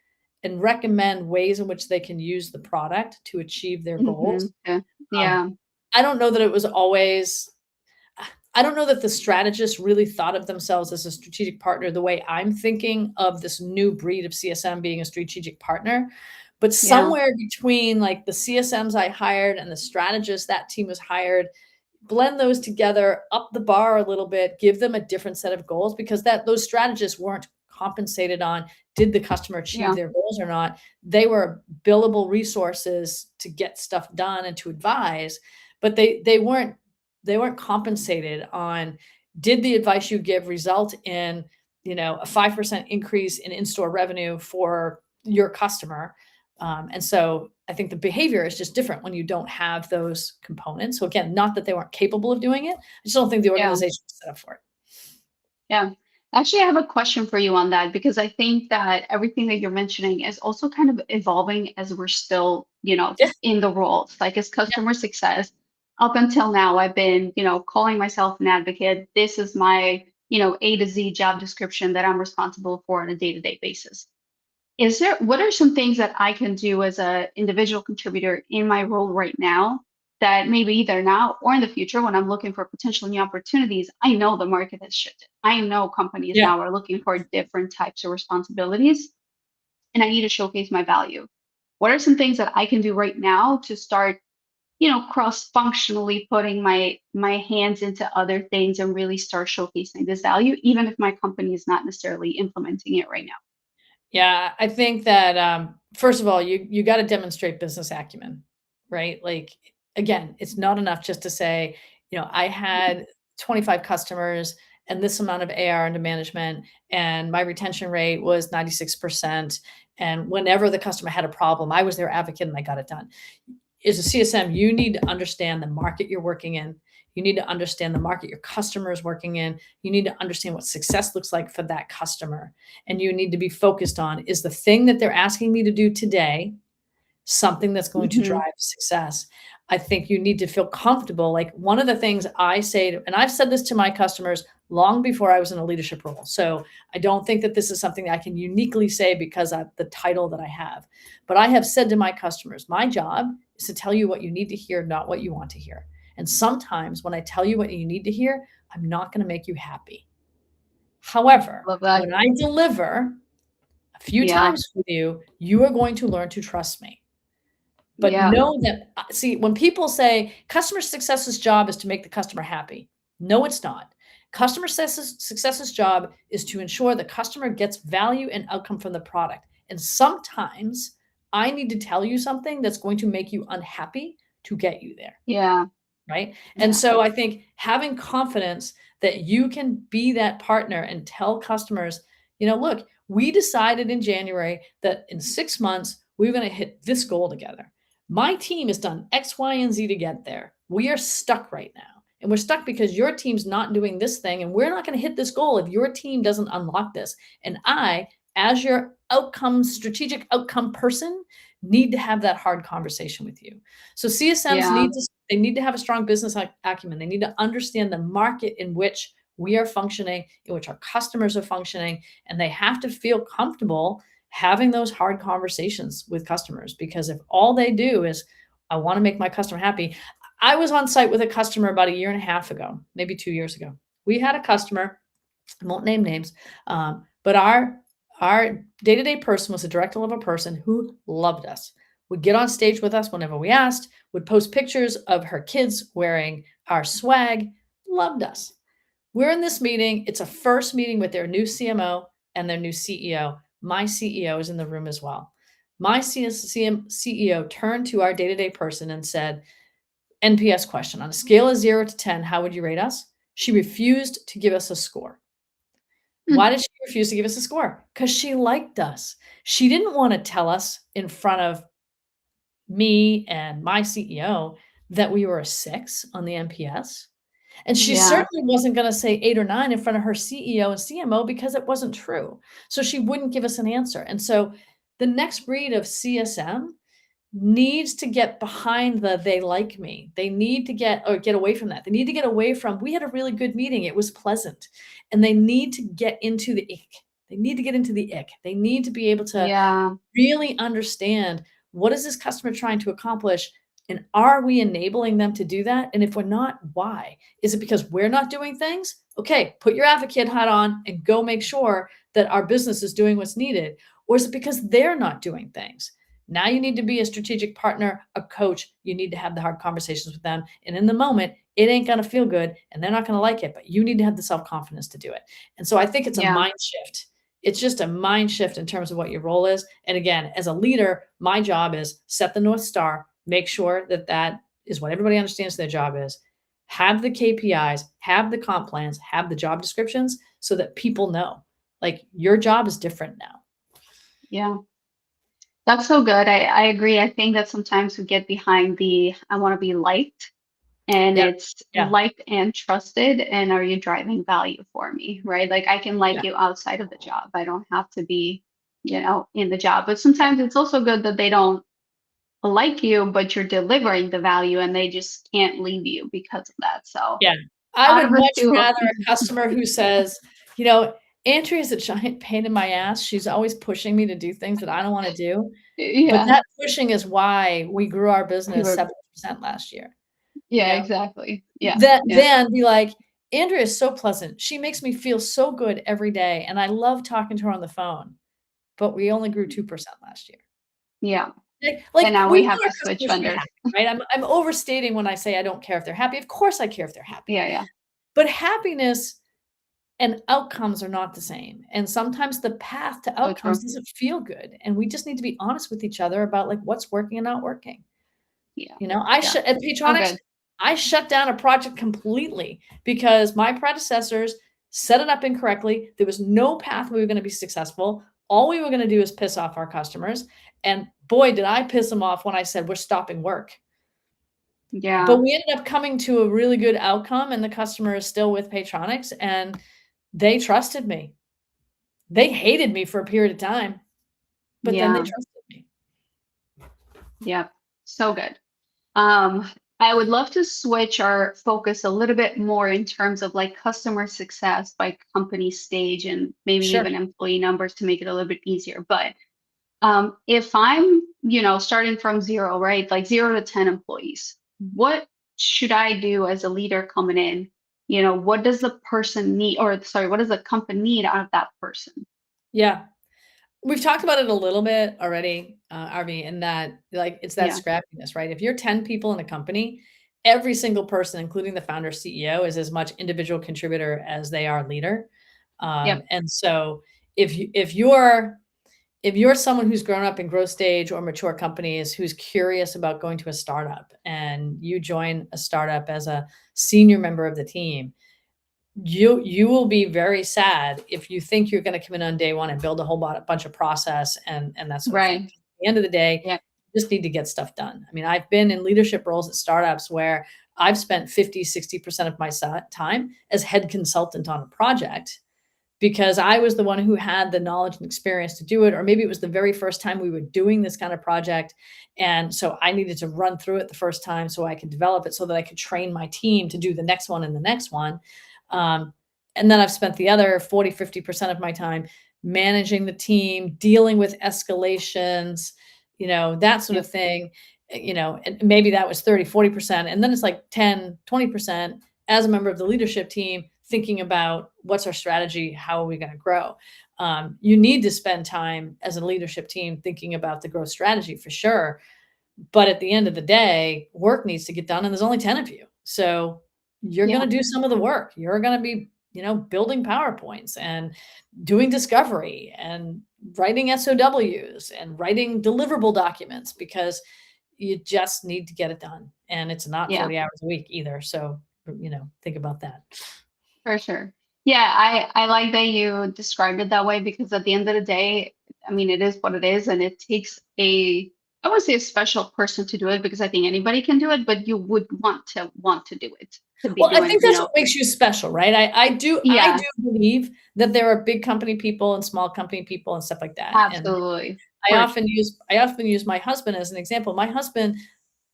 and recommend ways in which they can use the product to achieve their goals. yeah, Um, yeah, I don't know that it was always I don't know that the strategists really thought of themselves as a strategic partner the way I'm thinking of this new breed of CSM being a strategic partner. But yeah, somewhere between like the CSMs I hired and the strategists that team was hired, blend those together, up the bar a little bit, give them a different set of goals because that those strategists weren't compensated on did the customer achieve yeah, their goals or not. They were billable resources to get stuff done and to advise, but they weren't compensated on did the advice you give result in a 5% increase in in-store revenue for your customer. And so I think the behavior is just different when you don't have those components. So again, not that they weren't capable of doing it. I just don't think the yeah. organization was set up for it. Yeah. Actually, I have a question for you on that because I think that everything that you're mentioning is also kind of evolving as we're still, Yeah, in the roles. Like as yeah, customer success, up until now, I've been, calling myself an advocate. This is my, A to Z job description that I'm responsible for on a day-to-day basis. What are some things that I can do as a individual contributor in my role right now that maybe either now or in the future when I'm looking for potential new opportunities, I know the market has shifted. I know companies yeah. now are looking for different types of responsibilities and I need to showcase my value. What are some things that I can do right now to start, cross-functionally putting my hands into other things and really start showcasing this value, even if my company is not necessarily implementing it right now? Yeah, I think that, first of all, you gotta demonstrate business acumen, right? Like, again, it's not enough just to say, "I had 25 customers and this amount of AR under management, and my retention rate was 96%, and whenever the customer had a problem, I was their advocate and I got it done." As a CSM, you need to understand the market you're working in. You need to understand the market your customer is working in. You need to understand what success looks like for that customer. And you need to be focused on is the thing that they're asking me to do today something that's going to Hmm. drive success. I think you need to feel comfortable. Like one of the things I say, and I've said this to my customers long before I was in a leadership role. So I don't think that this is something I can uniquely say because of the title that I have. But I have said to my customers, my job is to tell you what you need to hear, not what you want to hear. And sometimes when I tell you what you need to hear, I'm not going to make you happy. However, Love that. when I deliver a few Yeah. times with you, you are going to learn to trust me. But Yeah. know that see, when people say customer success's job is to make the customer happy. No, it's not. Customer success's job is to ensure the customer gets value and outcome from the product. And sometimes I need to tell you something that's going to make you unhappy to get you there. Yeah. Right? And Yeah. so I think having confidence that you can be that partner and tell customers, "Look, we decided in January that in 6 months, we're gonna hit this goal together. My team has done X, Y, and Z to get there. We are stuck right now, and we're stuck because your team's not doing this thing, and we're not gonna hit this goal if your team doesn't unlock this. And I, as your strategic outcome person, need to have that hard conversation with you." So CSMs Yeah. need to have a strong business acumen. They need to understand the market in which we are functioning, in which our customers are functioning, and they have to feel comfortable having those hard conversations with customers because if all they do is, I want to make my customer happy. I was on site with a customer about a year and a half ago, maybe 2 years ago. We had a customer, I won't name names, but our day-to-day person was a director level person who loved us, would get on stage with us whenever we asked, would post pictures of her kids wearing our swag, loved us. We're in this meeting. It's a first meeting with their new CMO and their new CEO. My CEO is in the room as well. My CEO turned to our day-to-day person and said, NPS question, on a scale of 0 to 10, how would you rate us? She refused to give us a score. Why Mm. did she refuse to give us a score? Because she liked us. She didn't want to tell us in front of me and my CEO that we were a 6 on the NPS. And she Yeah. certainly wasn't gonna say 8 or 9 in front of her CEO and CMO because it wasn't true. So she wouldn't give us an answer. And so the next breed of CSM needs to get behind the "they like me." They need to get away from that. They need to get away from, "We had a really good meeting, it was pleasant." And they need to get into the ick. They need to get into the ick. They need to be able to Yeah. really understand, what is this customer trying to accomplish, and are we enabling them to do that? And if we're not, why? Is it because we're not doing things? Okay, put your advocate hat on and go make sure that our business is doing what's needed. Or is it because they're not doing things? Now you need to be a strategic partner, a coach. You need to have the hard conversations with them. And in the moment, it ain't going to feel good and they're not going to like it, but you need to have the self confidence to do it. And so I think it's a Yeah. mind shift. It's just a mind shift in terms of what your role is. And again, as a leader, my job is set the North Star, make sure that that is what everybody understands their job is, have the KPIs, have the comp plans, have the job descriptions so that people know, like, your job is different now. Yeah. That's so good. I agree. I think that sometimes we get behind the I want to be liked, and Yeah. it's Yeah. liked and trusted. And are you driving value for me? Right. Like I can like Yeah. you outside of the job. I don't have to be, in the job. But sometimes it's also good that they don't like you, but you're delivering the value and they just can't leave you because of that. So Yeah. I out would of the much two, rather a customer who says, you know, "Andrea's a giant pain in my ass. She's always pushing me to do things that I don't wanna do." But yeah, that pushing is why we grew our you business were, 7% last year, you yeah, know? exactly. Yeah, That yeah, then be like, "Andrea is so pleasant. She makes me feel so good every day, and I love talking to her on the phone, but we only grew 2% last year." yeah. Like, And now we we want have our to switch customers to be vendors. happy, right? I'm overstating when I say I don't care if they're happy. Of course, I care if they're happy. Yeah, yeah. But happiness and outcomes are not the same, and sometimes the path to So outcomes true. doesn't feel good, and we just need to be honest with each other about, like, what's working and not working. Yeah, You know, I yeah. shut at So Paytronics, good. I shut down a project completely because my predecessors set it up incorrectly. There was no path we were gonna be successful. All we were gonna do is piss off our customers, and boy, did I piss them off when I said, "We're stopping work." But Yeah, we ended up coming to a really good outcome, and the customer is still with Paytronics, and they trusted me. They hated me for a period of time, but then they yeah, trusted me. yeah. So good. Um, I would love to switch our focus a little bit more in terms of like customer success by company stage and maybe Sure. even employee numbers to make it a little bit easier. But if I'm, starting from zero, right? Like 0 to 10 employees, what should I do as a leader coming in? What does the person need, or sorry, what does the company need out of that person? Yeah. We've talked about it a little bit already, RV, in that, like, it's that Yeah. scrappiness, right? If you're 10 people in a company, every single person, including the founder CEO, is as much individual contributor as they are leader. Yep. And so if you're someone who's grown up in growth stage or mature companies, who's curious about going to a startup, and you join a startup as a senior member of the team, you will be very sad if you think you're gonna come in on day one and build a whole bunch of process and that sort of thing. Right. At the end of the day, Yep. you just need to get stuff done. I mean, I've been in leadership roles at startups where I've spent 50, 60% of my time as head consultant on a project because I was the one who had the knowledge and experience to do it, or maybe it was the very first time we were doing this kind of project, and so I needed to run through it the first time so I could develop it so that I could train my team to do the next one and the next one. Um, and then I've spent the other 40, 50% of my time managing the team, dealing with escalations, that sort of Yep. thing. And maybe that was 30, 40%. And then it's like 10, 20% as a member of the leadership team, thinking about what's our strategy, how are we going to grow. You need to spend time as a leadership team thinking about the growth strategy for sure. But at the end of the day, work needs to get done, and there's only 10 of you. So you're Yeah. going to do some of the work. You're going to be, building PowerPoints and doing discovery and writing SOWs and writing deliverable documents because you just need to get it done. And it's not Yeah. 40 hours a week either. So, think about that. For sure. Yeah, I like that you described it that way because at the end of the day, I mean, it is what it is, and it takes I would say a special person to do it because I think anybody can do it, but you would want to do it to be Well, I doing, think that's what makes you special, right? I do yeah, believe that there are big company people and small company people and stuff like that, and absolutely. I For often use my husband as an example. My husband,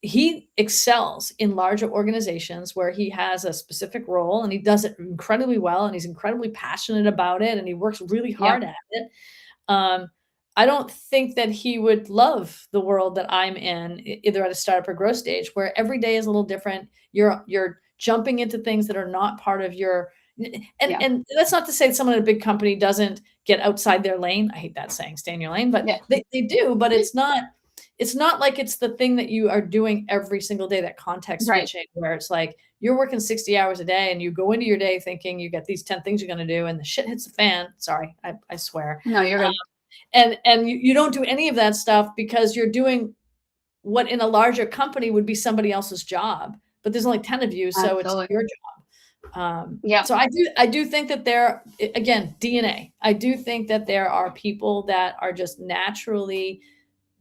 he excels in larger organizations where he has a specific role and he does it incredibly well and he's incredibly passionate about it and he works really Yep, hard at it. Um, I don't think that he would love the world that I'm in, either at a startup or growth stage, where every day is a little different. You're jumping into things that are not part of your yeah, and that's not to say someone at a big company doesn't get outside their lane. I hate that saying, stay in your lane, but yeah, they do, but it's not like it's the thing that you are doing every single day, that context right. switching, where it's like you're working 60 hours a day and you go into your day thinking you got these 10 things you're going to do and the shit hits the fan. Sorry, I swear. No, you're good. And you don't do any of that stuff because you're doing what in a larger company would be somebody else's job, but there's only 10 of you, so it's Absolutely. your job. Yeah, So I do think that there, again, DNA. I do think that there are people that are just naturally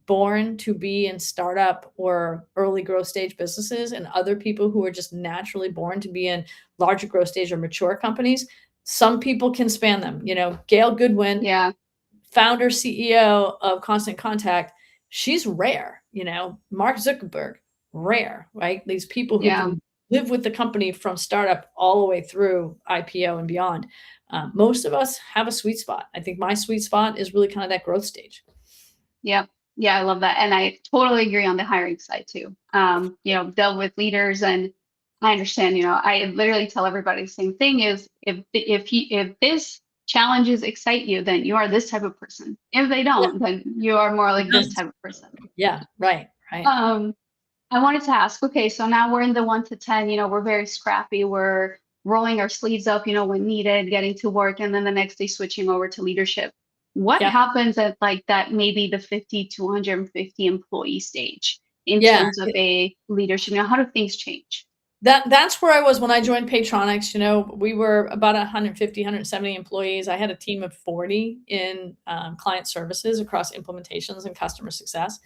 born to be in startup or early growth stage businesses, and other people who are just naturally born to be in larger growth stage or mature companies. Some people can span them. Gail Goodwin, yeah, founder CEO of Constant Contact, she's rare. Mark Zuckerberg, rare, right? These people who yeah, can live with the company from startup all the way through IPO and beyond. Most of us have a sweet spot. I think my sweet spot is really kind of that growth stage. yeah, yeah. I love that, and I totally agree on the hiring side too. Dealt with leaders, and I understand. I literally tell everybody the same thing: is if this challenges excite you, then you are this type of person. If they Yeah, don't, then you are more it like this does. type of person. Yeah, right, right. Um, I wanted to ask, okay, so now we're in the 1 to 10, we're very scrappy. We're rolling our sleeves up, when needed, getting to work, and then the next day switching over to leadership. What Yeah, happens at like that, maybe the 50 to 150 employee stage in yeah. terms of a leadership? How do things change? That's where I was when I joined Paytronics. We were about 150, 170 employees. I had a team of 40 in client services across implementations and customer success.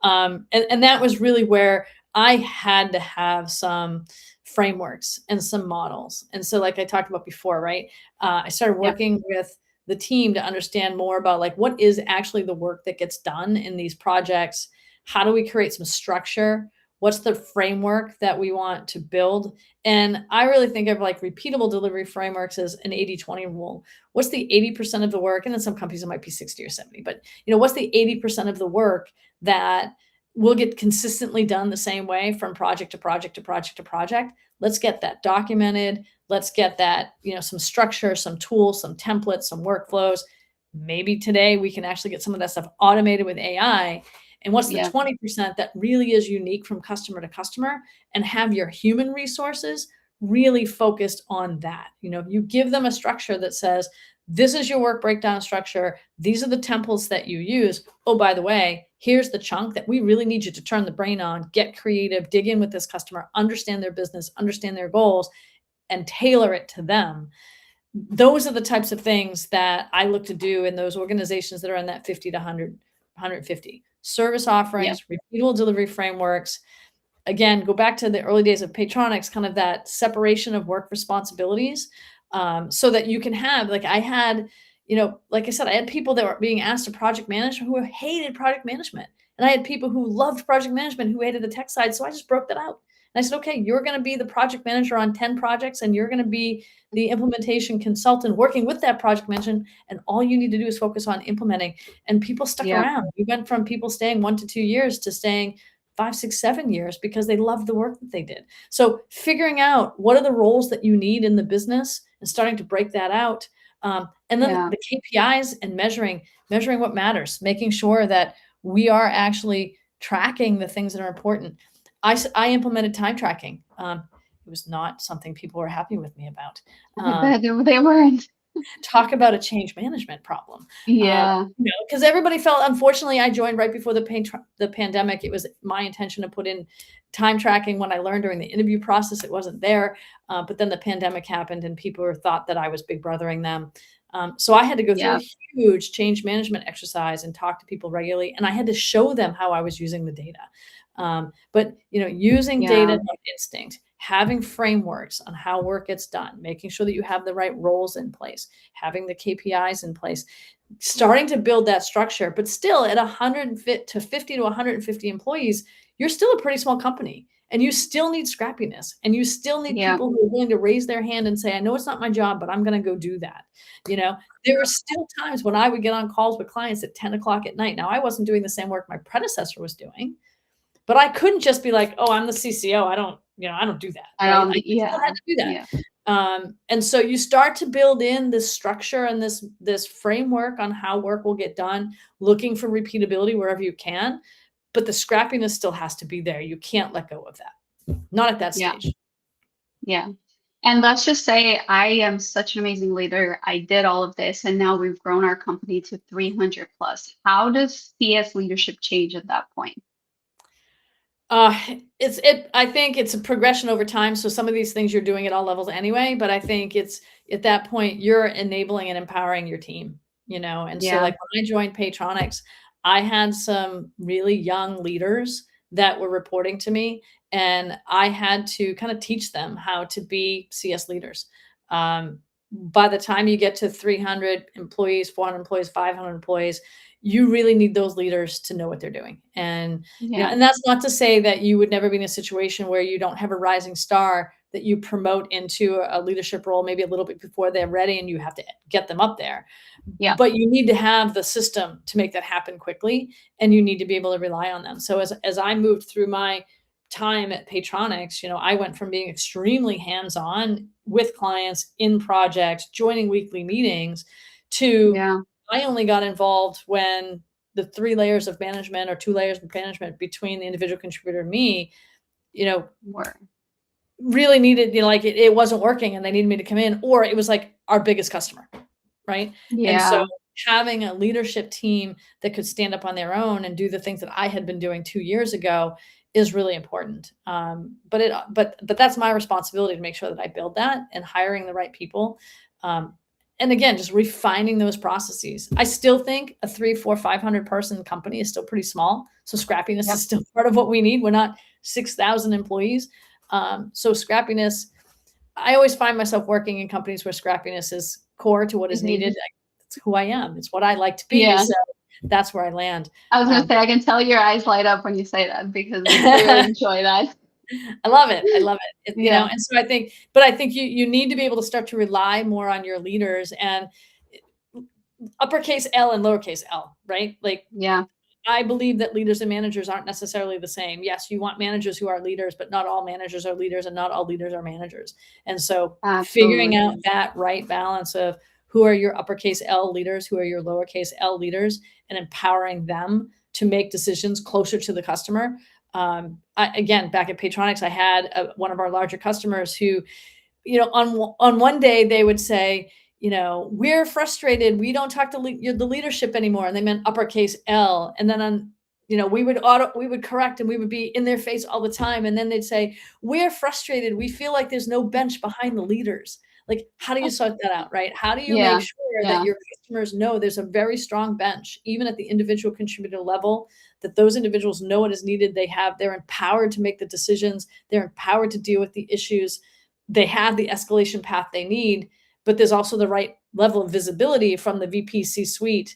And that was really where I had to have some frameworks and some models. And so, like I talked about before, right? I started Yep, working with the team to understand more about like what is actually the work that gets done in these projects. How do we create some structure? What's the framework that we want to build? And I really think of like repeatable delivery frameworks as an 80-20 rule. What's the 80% of the work? And in some companies it might be 60 or 70, but what's the 80% of the work that will get consistently done the same way from project to project to project to project? Let's get that documented. Let's get that, some structure, some tools, some templates, some workflows. Maybe today we can actually get some of that stuff automated with AI. And what's the yep, 20% that really is unique from customer to customer, and have your human resources really focused on that. You give them a structure that says, this is your work breakdown structure. These are the templates that you use. Oh, by the way, here's the chunk that we really need you to turn the brain on, get creative, dig in with this customer, understand their business, understand their goals, and tailor it to them. Those are the types of things that I look to do in those organizations that are in that 50 to 150 service yep, offerings, repeatable delivery frameworks. Again, go back to the early days of Paytronics, kind of that separation of work responsibilities, so that you can have, like I had, like I said, I had people that were being asked to project manage who hated project management. And I had people who loved project management who hated the tech side. So I just broke that out. And I said, okay, you're going to be the project manager on 10 projects, and you're going to be the implementation consultant working with that project management. And all you need to do is focus on implementing. And people stuck yep, around. We went from people staying 1 to 2 years to staying 5, 6, 7 years because they loved the work that they did. So figuring out what are the roles that you need in the business and starting to break that out. And then yeah, the KPIs and measuring what matters, making sure that we are actually tracking the things that are important. I implemented time tracking. It was not something people were happy with me about. I bet they weren't. Talk about a change management problem. Yeah, Because everybody felt, unfortunately, I joined right before the pandemic. It was my intention to put in time tracking. When I learned during the interview process, it wasn't there. But then the pandemic happened and people thought that I was big brothering them. So I had to go through Yeah. a huge change management exercise and talk to people regularly, and I had to show them how I was using the data. But using data Yeah. like instinct, having frameworks on how work gets done, making sure that you have the right roles in place, having the KPIs in place, starting to build that structure. But still, at 150 to 150 employees, you're still a pretty small company. And you still need scrappiness, and you still need Yeah. people who are willing to raise their hand and say, I know it's not my job, but I'm going to go do that. There were still times when I would get on calls with clients at 10 o'clock at night. Now, I wasn't doing the same work my predecessor was doing, but I couldn't just be like, oh, I'm the CCO. I don't do that. I Right. don't, I still had yeah. to do that. Yeah. And so you start to build in this structure and this framework on how work will get done, looking for repeatability wherever you can. But the scrappiness still has to be there. You can't let go of that. Not at that Yeah. stage. Yeah. And let's just say I am such an amazing leader. I did all of this, and now we've grown our company to 300 plus. How does CS leadership change at that point? I think it's a progression over time. So some of these things you're doing at all levels anyway, but I think it's at that point you're enabling and empowering your team, And so Yeah. like when I joined Patronics, I had some really young leaders that were reporting to me, and I had to kind of teach them how to be CS leaders. By the time you get to 300 employees, 400 employees, 500 employees, you really need those leaders to know what they're doing. Yeah. And that's not to say that you would never be in a situation where you don't have a rising star that you promote into a leadership role, maybe a little bit before they're ready and you have to get them up there. Yeah. But you need to have the system to make that happen quickly, and you need to be able to rely on them. So as I moved through my time at Patronics, I went from being extremely hands-on with clients in projects, joining weekly meetings, to Yeah. I only got involved when the 3 layers of management or 2 layers of management between the individual contributor and me, you know, Word. really needed, like it wasn't working and they needed me to come in, or it was like our biggest customer, right? And so Yeah. having a leadership team that could stand up on their own and do the things that I had been doing 2 years ago is really important. But that's my responsibility to make sure that I build that and hiring the right people. And again, just refining those processes. I still think a 3, 4, 500 person company is still pretty small. So scrappiness Yep. is still part of what we need. We're not 6,000 employees. So scrappiness, I always find myself working in companies where scrappiness is core to what is needed. It's who I am. It's what I like to be. Yeah. So that's where I land. I was gonna say, I can tell your eyes light up when you say that because we clearly enjoy that. I love it. I love it. Yeah. And so I think you need to be able to start to rely more on your leaders, and uppercase L and lowercase L, right? Like Yeah. I believe that leaders and managers aren't necessarily the same. Yes, you want managers who are leaders, but not all managers are leaders and not all leaders are managers. And so figuring Absolutely. out that right balance of who are your uppercase L leaders, who are your lowercase L leaders, and empowering them to make decisions closer to the customer. Again, back at Patronics, I had one of our larger customers who, on one day they would say, we're frustrated. We don't talk to the leadership anymore. And they meant uppercase L. And then we would correct and we would be in their face all the time. And then they'd say, we're frustrated. We feel like there's no bench behind the leaders. Like, how do you sort that out, right? How do you Yeah. make sure Yeah. that your customers know there's a very strong bench, even at the individual contributor level, that those individuals know what is needed. They're empowered to make the decisions. They're empowered to deal with the issues. They have the escalation path they need, but there's also the right level of visibility from the VP C-suite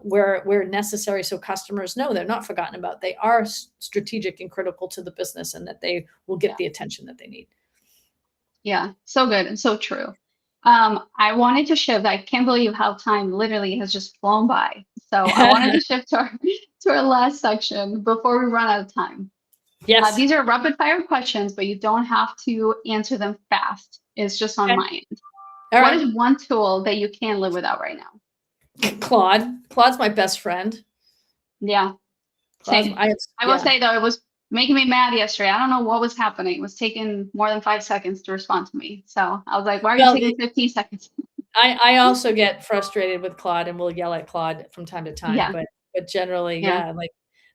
where necessary, so customers know they're not forgotten about. They are strategic and critical to the business, and that they will get Yeah. the attention that they need. Yeah. So good and so true. I wanted to shift. I can't believe how time literally has just flown by. So I wanted to shift to our last section before we run out of time. Yes. These are rapid fire questions, but you don't have to answer them fast. It's just on Okay. my end. All What right. is one tool that you can't live without right now? Claude's my best friend. Yeah. Claude's, Same. I will say though, it was making me mad yesterday. I don't know what was happening. It was taking more than 5 seconds to respond to me. So I was like, why are you well, taking 15 seconds? I also get frustrated with Claude and will yell at Claude from time to time, Yeah. but generally, Yeah. yeah, like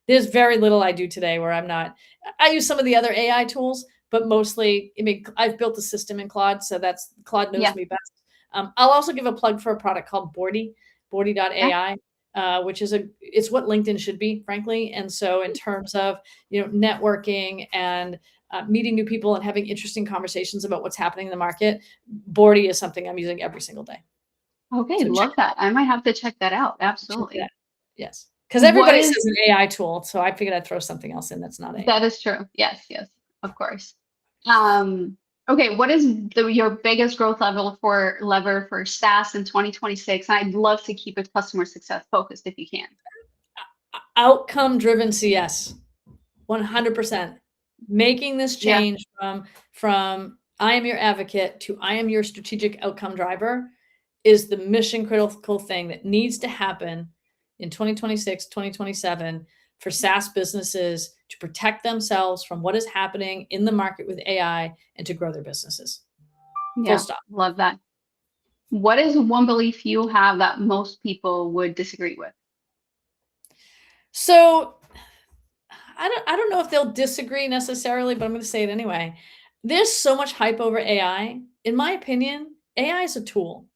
there's very little I do today where I use some of the other AI tools, but mostly, I mean, I've built a system in Claude, so Claude knows Yeah. me best. I'll also give a plug for a product called Yeah. Bordy.ai, which is it's what LinkedIn should be, frankly. And so in terms of, networking and meeting new people and having interesting conversations about what's happening in the market, Bordy is something I'm using every single day. Okay, So love that. I might have to check that out. check that out. Absolutely. Yes. Because What everybody is says an AI tool. So I figured I'd throw something else in that's not AI. That is true. Yes, yes, of course. Okay, what is your biggest growth lever for SaaS in 2026? I'd love to keep it customer success focused if you can. Outcome driven CS. 100%. Making this Yeah, change from I am your advocate to I am your strategic outcome driver is the mission critical thing that needs to happen in 2026, 2027 for SaaS businesses to protect themselves from what is happening in the market with AI and to grow their businesses. Full yeah, stop. love that. What is one belief you have that most people would disagree with? So I don't know if they'll disagree necessarily, but I'm going to say it anyway. There's so much hype over AI. In my opinion, AI is a tool.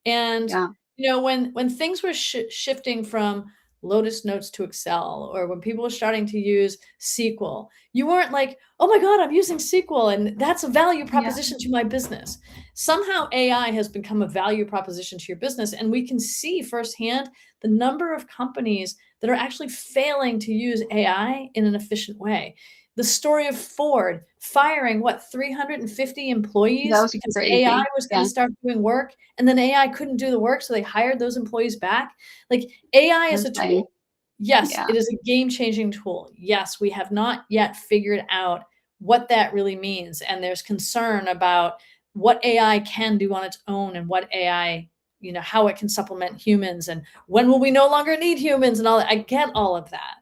And, Yeah, when things were shifting from Lotus Notes to Excel, or when people were starting to use SQL, you weren't like, "Oh my god, I'm using SQL, and that's a value yeah, proposition to my business." Somehow AI has become a value proposition to your business, and we can see firsthand the number of companies that are actually failing to use AI in an efficient way. The story of Ford firing, what, 350 that employees was because AI crazy. was gonna Yeah, start doing work, and then AI couldn't do the work, so they hired those employees back. Like, AI is a insane. tool. Yes, Yeah, it is a game-changing tool. Yes, we have not yet figured out what that really means, and there's concern about what AI can do on its own and what AI, how it can supplement humans, and when will we no longer need humans and all that. I get all of that.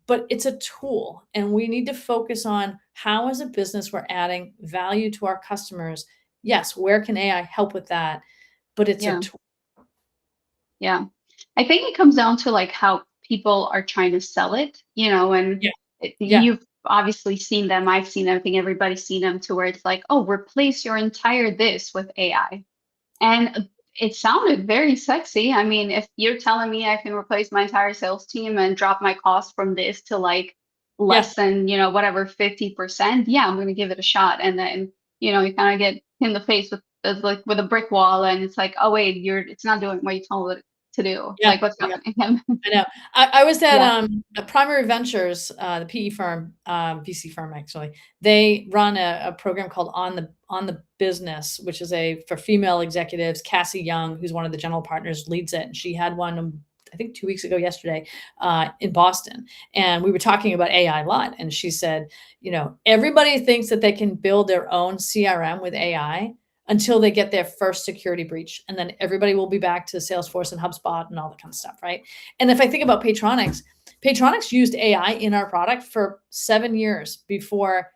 But it's a tool, and we need to focus on how, as a business, we're adding value to our customers. Yes, where can AI help with that? But it's a yeah, tool. yeah. I think it comes down to like how people are trying to sell it, and Yeah, yeah, you've obviously seen them. I've seen them. I think everybody's seen them to where it's like, oh, replace your entire this with AI. And it sounded very sexy. I mean, if you're telling me I can replace my entire sales team and drop my cost from this to like yeah, less than, whatever, 50%, yeah, I'm going to give it a shot. And then, you kind of get in the face like with a brick wall and it's like, oh, wait, it's not doing what you told it to do. yeah, Like what's yeah. happening? I know. I was at Yeah. Primary Ventures, the PE firm, VC firm actually. They run a program called On the Business, which is for female executives. Cassie Young, who's one of the general partners, leads it, and she had one, I think 2 weeks ago yesterday, in Boston, and we were talking about AI a lot. And she said, everybody thinks that they can build their own CRM with AI until they get their first security breach. And then everybody will be back to Salesforce and HubSpot and all that kind of stuff, right? And if I think about Paytronics used AI in our product for 7 years before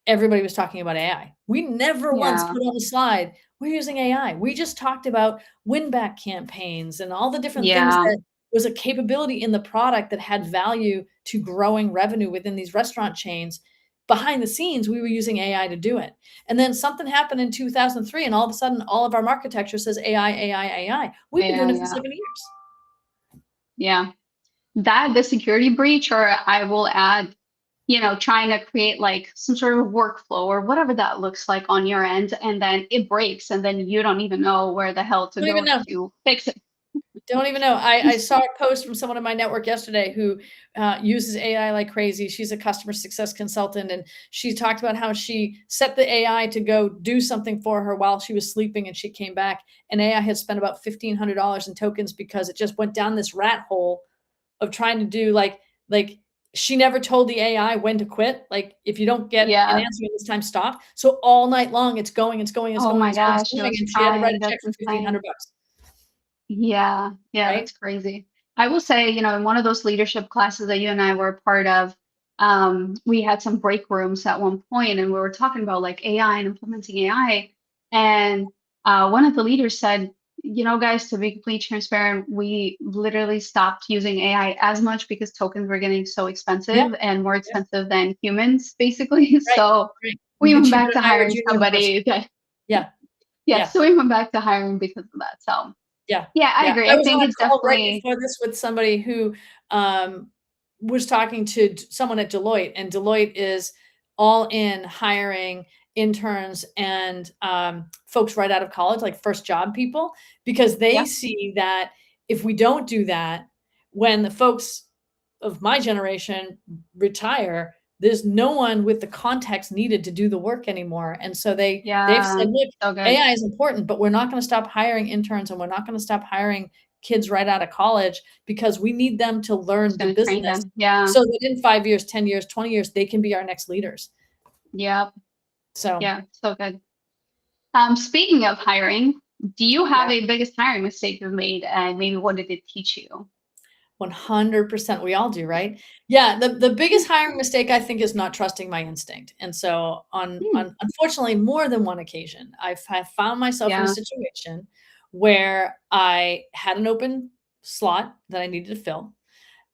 everybody was talking about AI. We never once Yeah. put on a slide, we're using AI. We just talked about win back campaigns and all the different things Yeah. that was a capability in the product that had value to growing revenue within these restaurant chains. Behind the scenes, we were using AI to do it. And then something happened in 2003, and all of a sudden, all of our architecture says AI, AI, AI. We've been doing Yeah. it for Yeah. 7 years. Yeah. The security breach, or I will add, trying to create like some sort of workflow or whatever that looks like on your end, and then it breaks, and then you don't even know where the hell to Don't even go know. to fix it. Don't even know. I saw a post from someone in my network yesterday who uses AI like crazy. She's a customer success consultant, and she talked about how she set the AI to go do something for her while she was sleeping, and she came back, and AI had spent about $1,500 in tokens because it just went down this rat hole of trying to do like she never told the AI when to quit. Like, if you don't get an Yeah. answer in this time, stop. So all night long, it's going, it's going, it's Oh going, my it's going, it's gosh, it going, was and she had to write trying. a check That's for 1,500 insane. bucks, Yeah. Yeah, right? that's crazy. I will say, in one of those leadership classes that you and I were a part of, we had some break rooms at one point, and we were talking about like AI and implementing AI. And one of the leaders said, guys, to be completely transparent, we literally stopped using AI as much because tokens were getting so Yeah, expensive and more yeah, expensive than humans, basically. right, So right. Would we be went cheaper back to to hire a hiring junior person. somebody that, Yeah, yeah, Yeah. so we went back to hiring because of that. So Yeah, yeah, I yeah. agree. I I was think on it's a call right definitely, before this with somebody who, was talking to someone at Deloitte, and Deloitte is all in hiring interns and, folks right out of college, like first job people, because they yeah, see that if we don't do that, when the folks of my generation retire, there's no one with the context needed to do the work anymore, and so they've yeah, said, "Look, so good. AI is important, but we're not gonna stop hiring interns, and we're not gonna stop hiring kids right out of college because we need them to Just learn the gonna train business them. Yeah, so that in 5 years, 10 years, 20 years, they can be our next leaders." yeah, So, yeah, so good. Speaking of hiring, do you have yeah, a biggest hiring mistake you've made, and maybe what did it teach you? 100%, we all do, right? Yeah, the biggest hiring mistake I think is not trusting my instinct, and so Hmm, on unfortunately, more than one occasion, have found myself in a yeah, situation where I had an open slot that I needed to fill.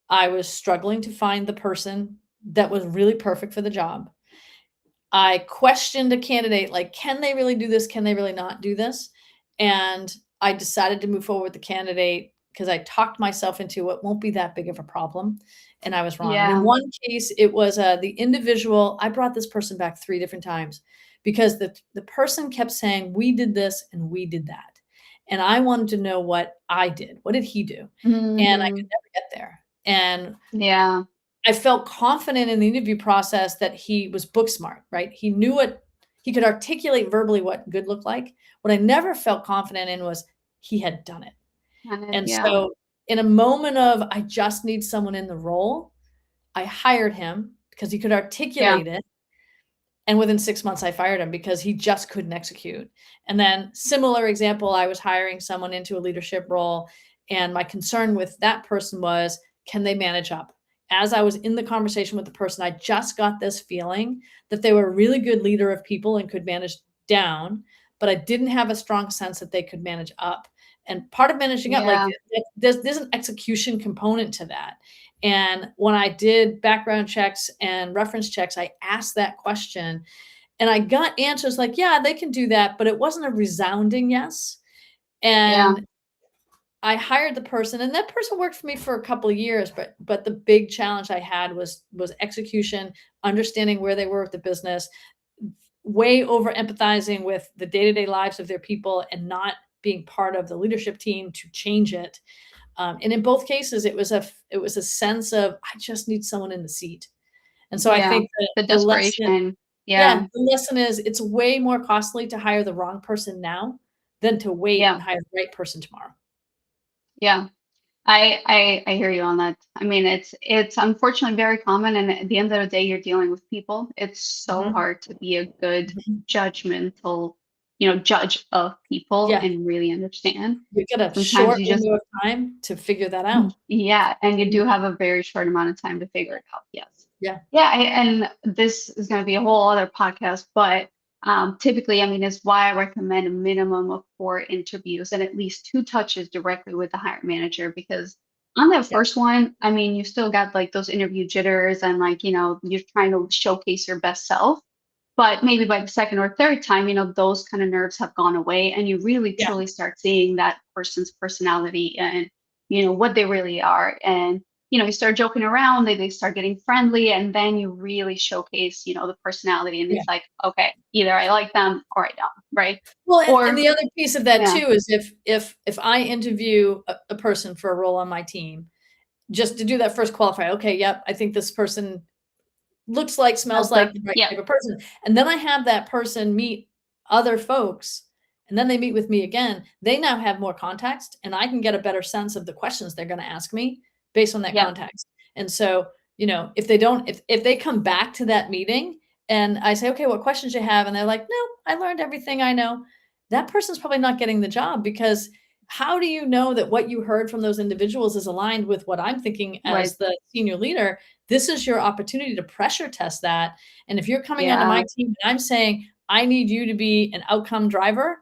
I was struggling to find the person that was really perfect for the job. I questioned a candidate, like, can they really do this? Can they really not do this? And I decided to move forward with the candidate because I talked myself into it won't be that big of a problem. And I was wrong. And in yeah, one case, it was the individual, I brought this person back 3 different times because the person kept saying, we did this and we did that. And I wanted to know what I did. What did he do? And I could hmm, never get there. And yeah, I felt confident in the interview process that he was book smart, right? He knew what he could articulate verbally what good looked like. What I never felt confident in was he had done it. and And yeah, so in a moment of I just need someone in the role, I hired him because he could yeah, articulate it. And within 6 months, I fired him because he just couldn't execute. And then similar example, I was hiring someone into a leadership role, and my concern with that person was, can they manage up? As I was in the conversation with the person, I just got this feeling that they were a really good leader of people and could manage down, but I didn't have a strong sense that they could manage up. And part of managing up, like yeah, there's an execution component to that. And when I did background checks and reference checks, I asked that question and I got answers like, yeah, they can do that, but it wasn't a resounding yes. yeah, And I hired the person and that person worked for me for a couple of years, but the big challenge I had was execution, understanding where they were with the business, way over empathizing with the day-to-day lives of their people and not being part of the leadership team to change it. And in both cases, it was a sense of I just need someone in the seat. And so I yeah. think that The the lesson, desperation. yeah, Yeah, the lesson is it's way more costly to hire the wrong person now than to wait yeah, and hire the right person tomorrow. yeah. I hear you on that. I mean, it's unfortunately very common, and at the end of the day, you're dealing with people. It's so Mhm, hard to be a good mhm. judgmental, judge of people Yeah, and really understand. you get a Sometimes short you just, window of time to figure that out. yeah, and you Mhm. do have a very short amount of time to figure it out. Yes. Yeah, Yeah, and this is going to be a whole other podcast, but typically, I mean, is why I recommend a minimum of 4 interviews and at least 2 touches directly with the hiring manager. Because on that yeah, first one, I mean, you still got like those interview jitters and like, you're trying to showcase your best self. But maybe by the second or third time, those kind of nerves have gone away and you really yeah, truly start seeing that person's personality and, what they really are. And, you start joking around, they start getting friendly, and then you really showcase, the personality. And yeah. it's like, okay, either I like them or I don't, right? Well, and Or, the other piece of that yeah, too is if I interview a person for a role on my team, just to do that first qualifier, okay, yep, I think this person looks like, has smells like the, the right yeah, type of person, and then I have that person meet other folks, and then they meet with me again, they now have more context, and I can get a better sense of the questions they're gonna ask me based on that yeah, context, and so, if they don't if they come back to that meeting and I say, "Okay, what questions you have?" And they're like, "No, I learned everything I know," that person's probably not getting the job because how do you know that what you heard from those individuals is aligned with what I'm thinking right, as the senior leader? This is your opportunity to pressure test that. And if you're coming onto yeah, my team and I'm saying, I need you to be an outcome driver,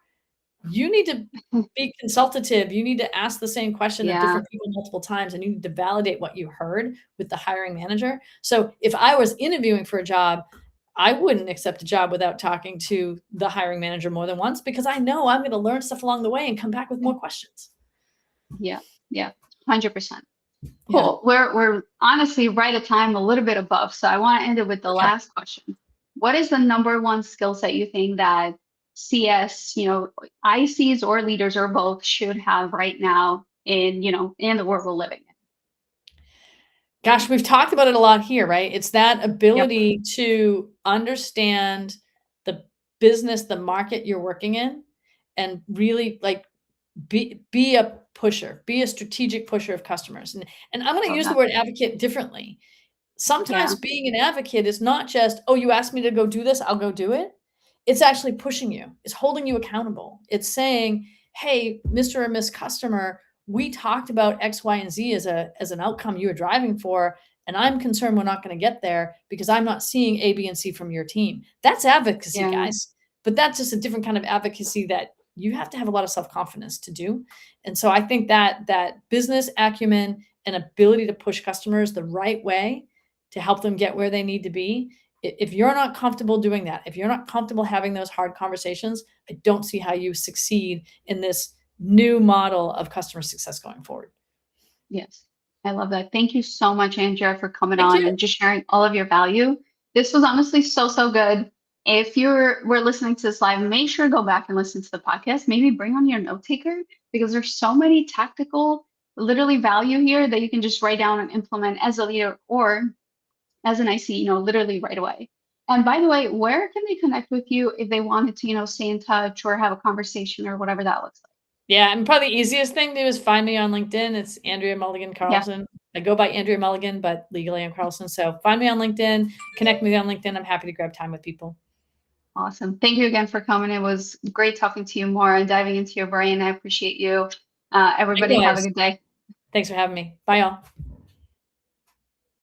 you need to be consultative. You need to ask the same question of yeah, different people multiple times, and you need to validate what you heard with the hiring manager. So if I was interviewing for a job, I wouldn't accept a job without talking to the hiring manager more than once, because I know I'm going to learn stuff along the way and come back with more questions. Yeah, yeah, 100%. Yeah. Cool. We're honestly right at time, a little bit above. So I want to end it with the Okay. last question. What is the number one skill set you think that CS, ICs or leaders or both should have right now in the world we're living in? Gosh, we've talked about it a lot here, right? It's that Yep. ability to understand the business, the market you're working in, and really like be a pusher, be a strategic pusher of customers. And I'm going to Love use the that. word advocate differently. Yeah. Sometimes being an advocate is not just, oh, you asked me to go do this, I'll go do it. It's actually pushing you. It's holding you accountable. It's saying, hey, Mr. or Miss Customer, we talked about X, Y, and Z as an outcome you were driving for, and I'm concerned we're not going to get there because I'm not seeing A, B, and C from your team. That's advocacy, Yeah. guys. But that's just a different kind of advocacy that you have to have a lot of self-confidence to do. And so I think that business acumen and ability to push customers the right way to help them get where they need to be. If you're not comfortable doing that, if you're not comfortable having those hard conversations, I don't see how you succeed in this new model of customer success going forward. Yes. I love that. Thank you so much, Andrea, for coming Thank on you. and just sharing all of your value. This was honestly so, so good. If we're listening to this live, make sure to go back and listen to the podcast. Maybe bring on your note taker because there's so many tactical, literally value here that you can just write down and implement as a leader or as an IC, literally right away. And by the way, where can they connect with you if they wanted to, stay in touch or have a conversation or whatever that looks like? Yeah, and probably the easiest thing to do is find me on LinkedIn. It's Andrea Mulligan Yeah, Carlson. I go by Andrea Mulligan, but legally I'm Carlson. So find me on LinkedIn, connect me on LinkedIn. I'm happy to grab time with people. awesome. Thank you again for coming. It was great talking to you more and diving into your brain. I appreciate you. Everybody have a Likewise. good day. Thanks for having me. Bye, y'all.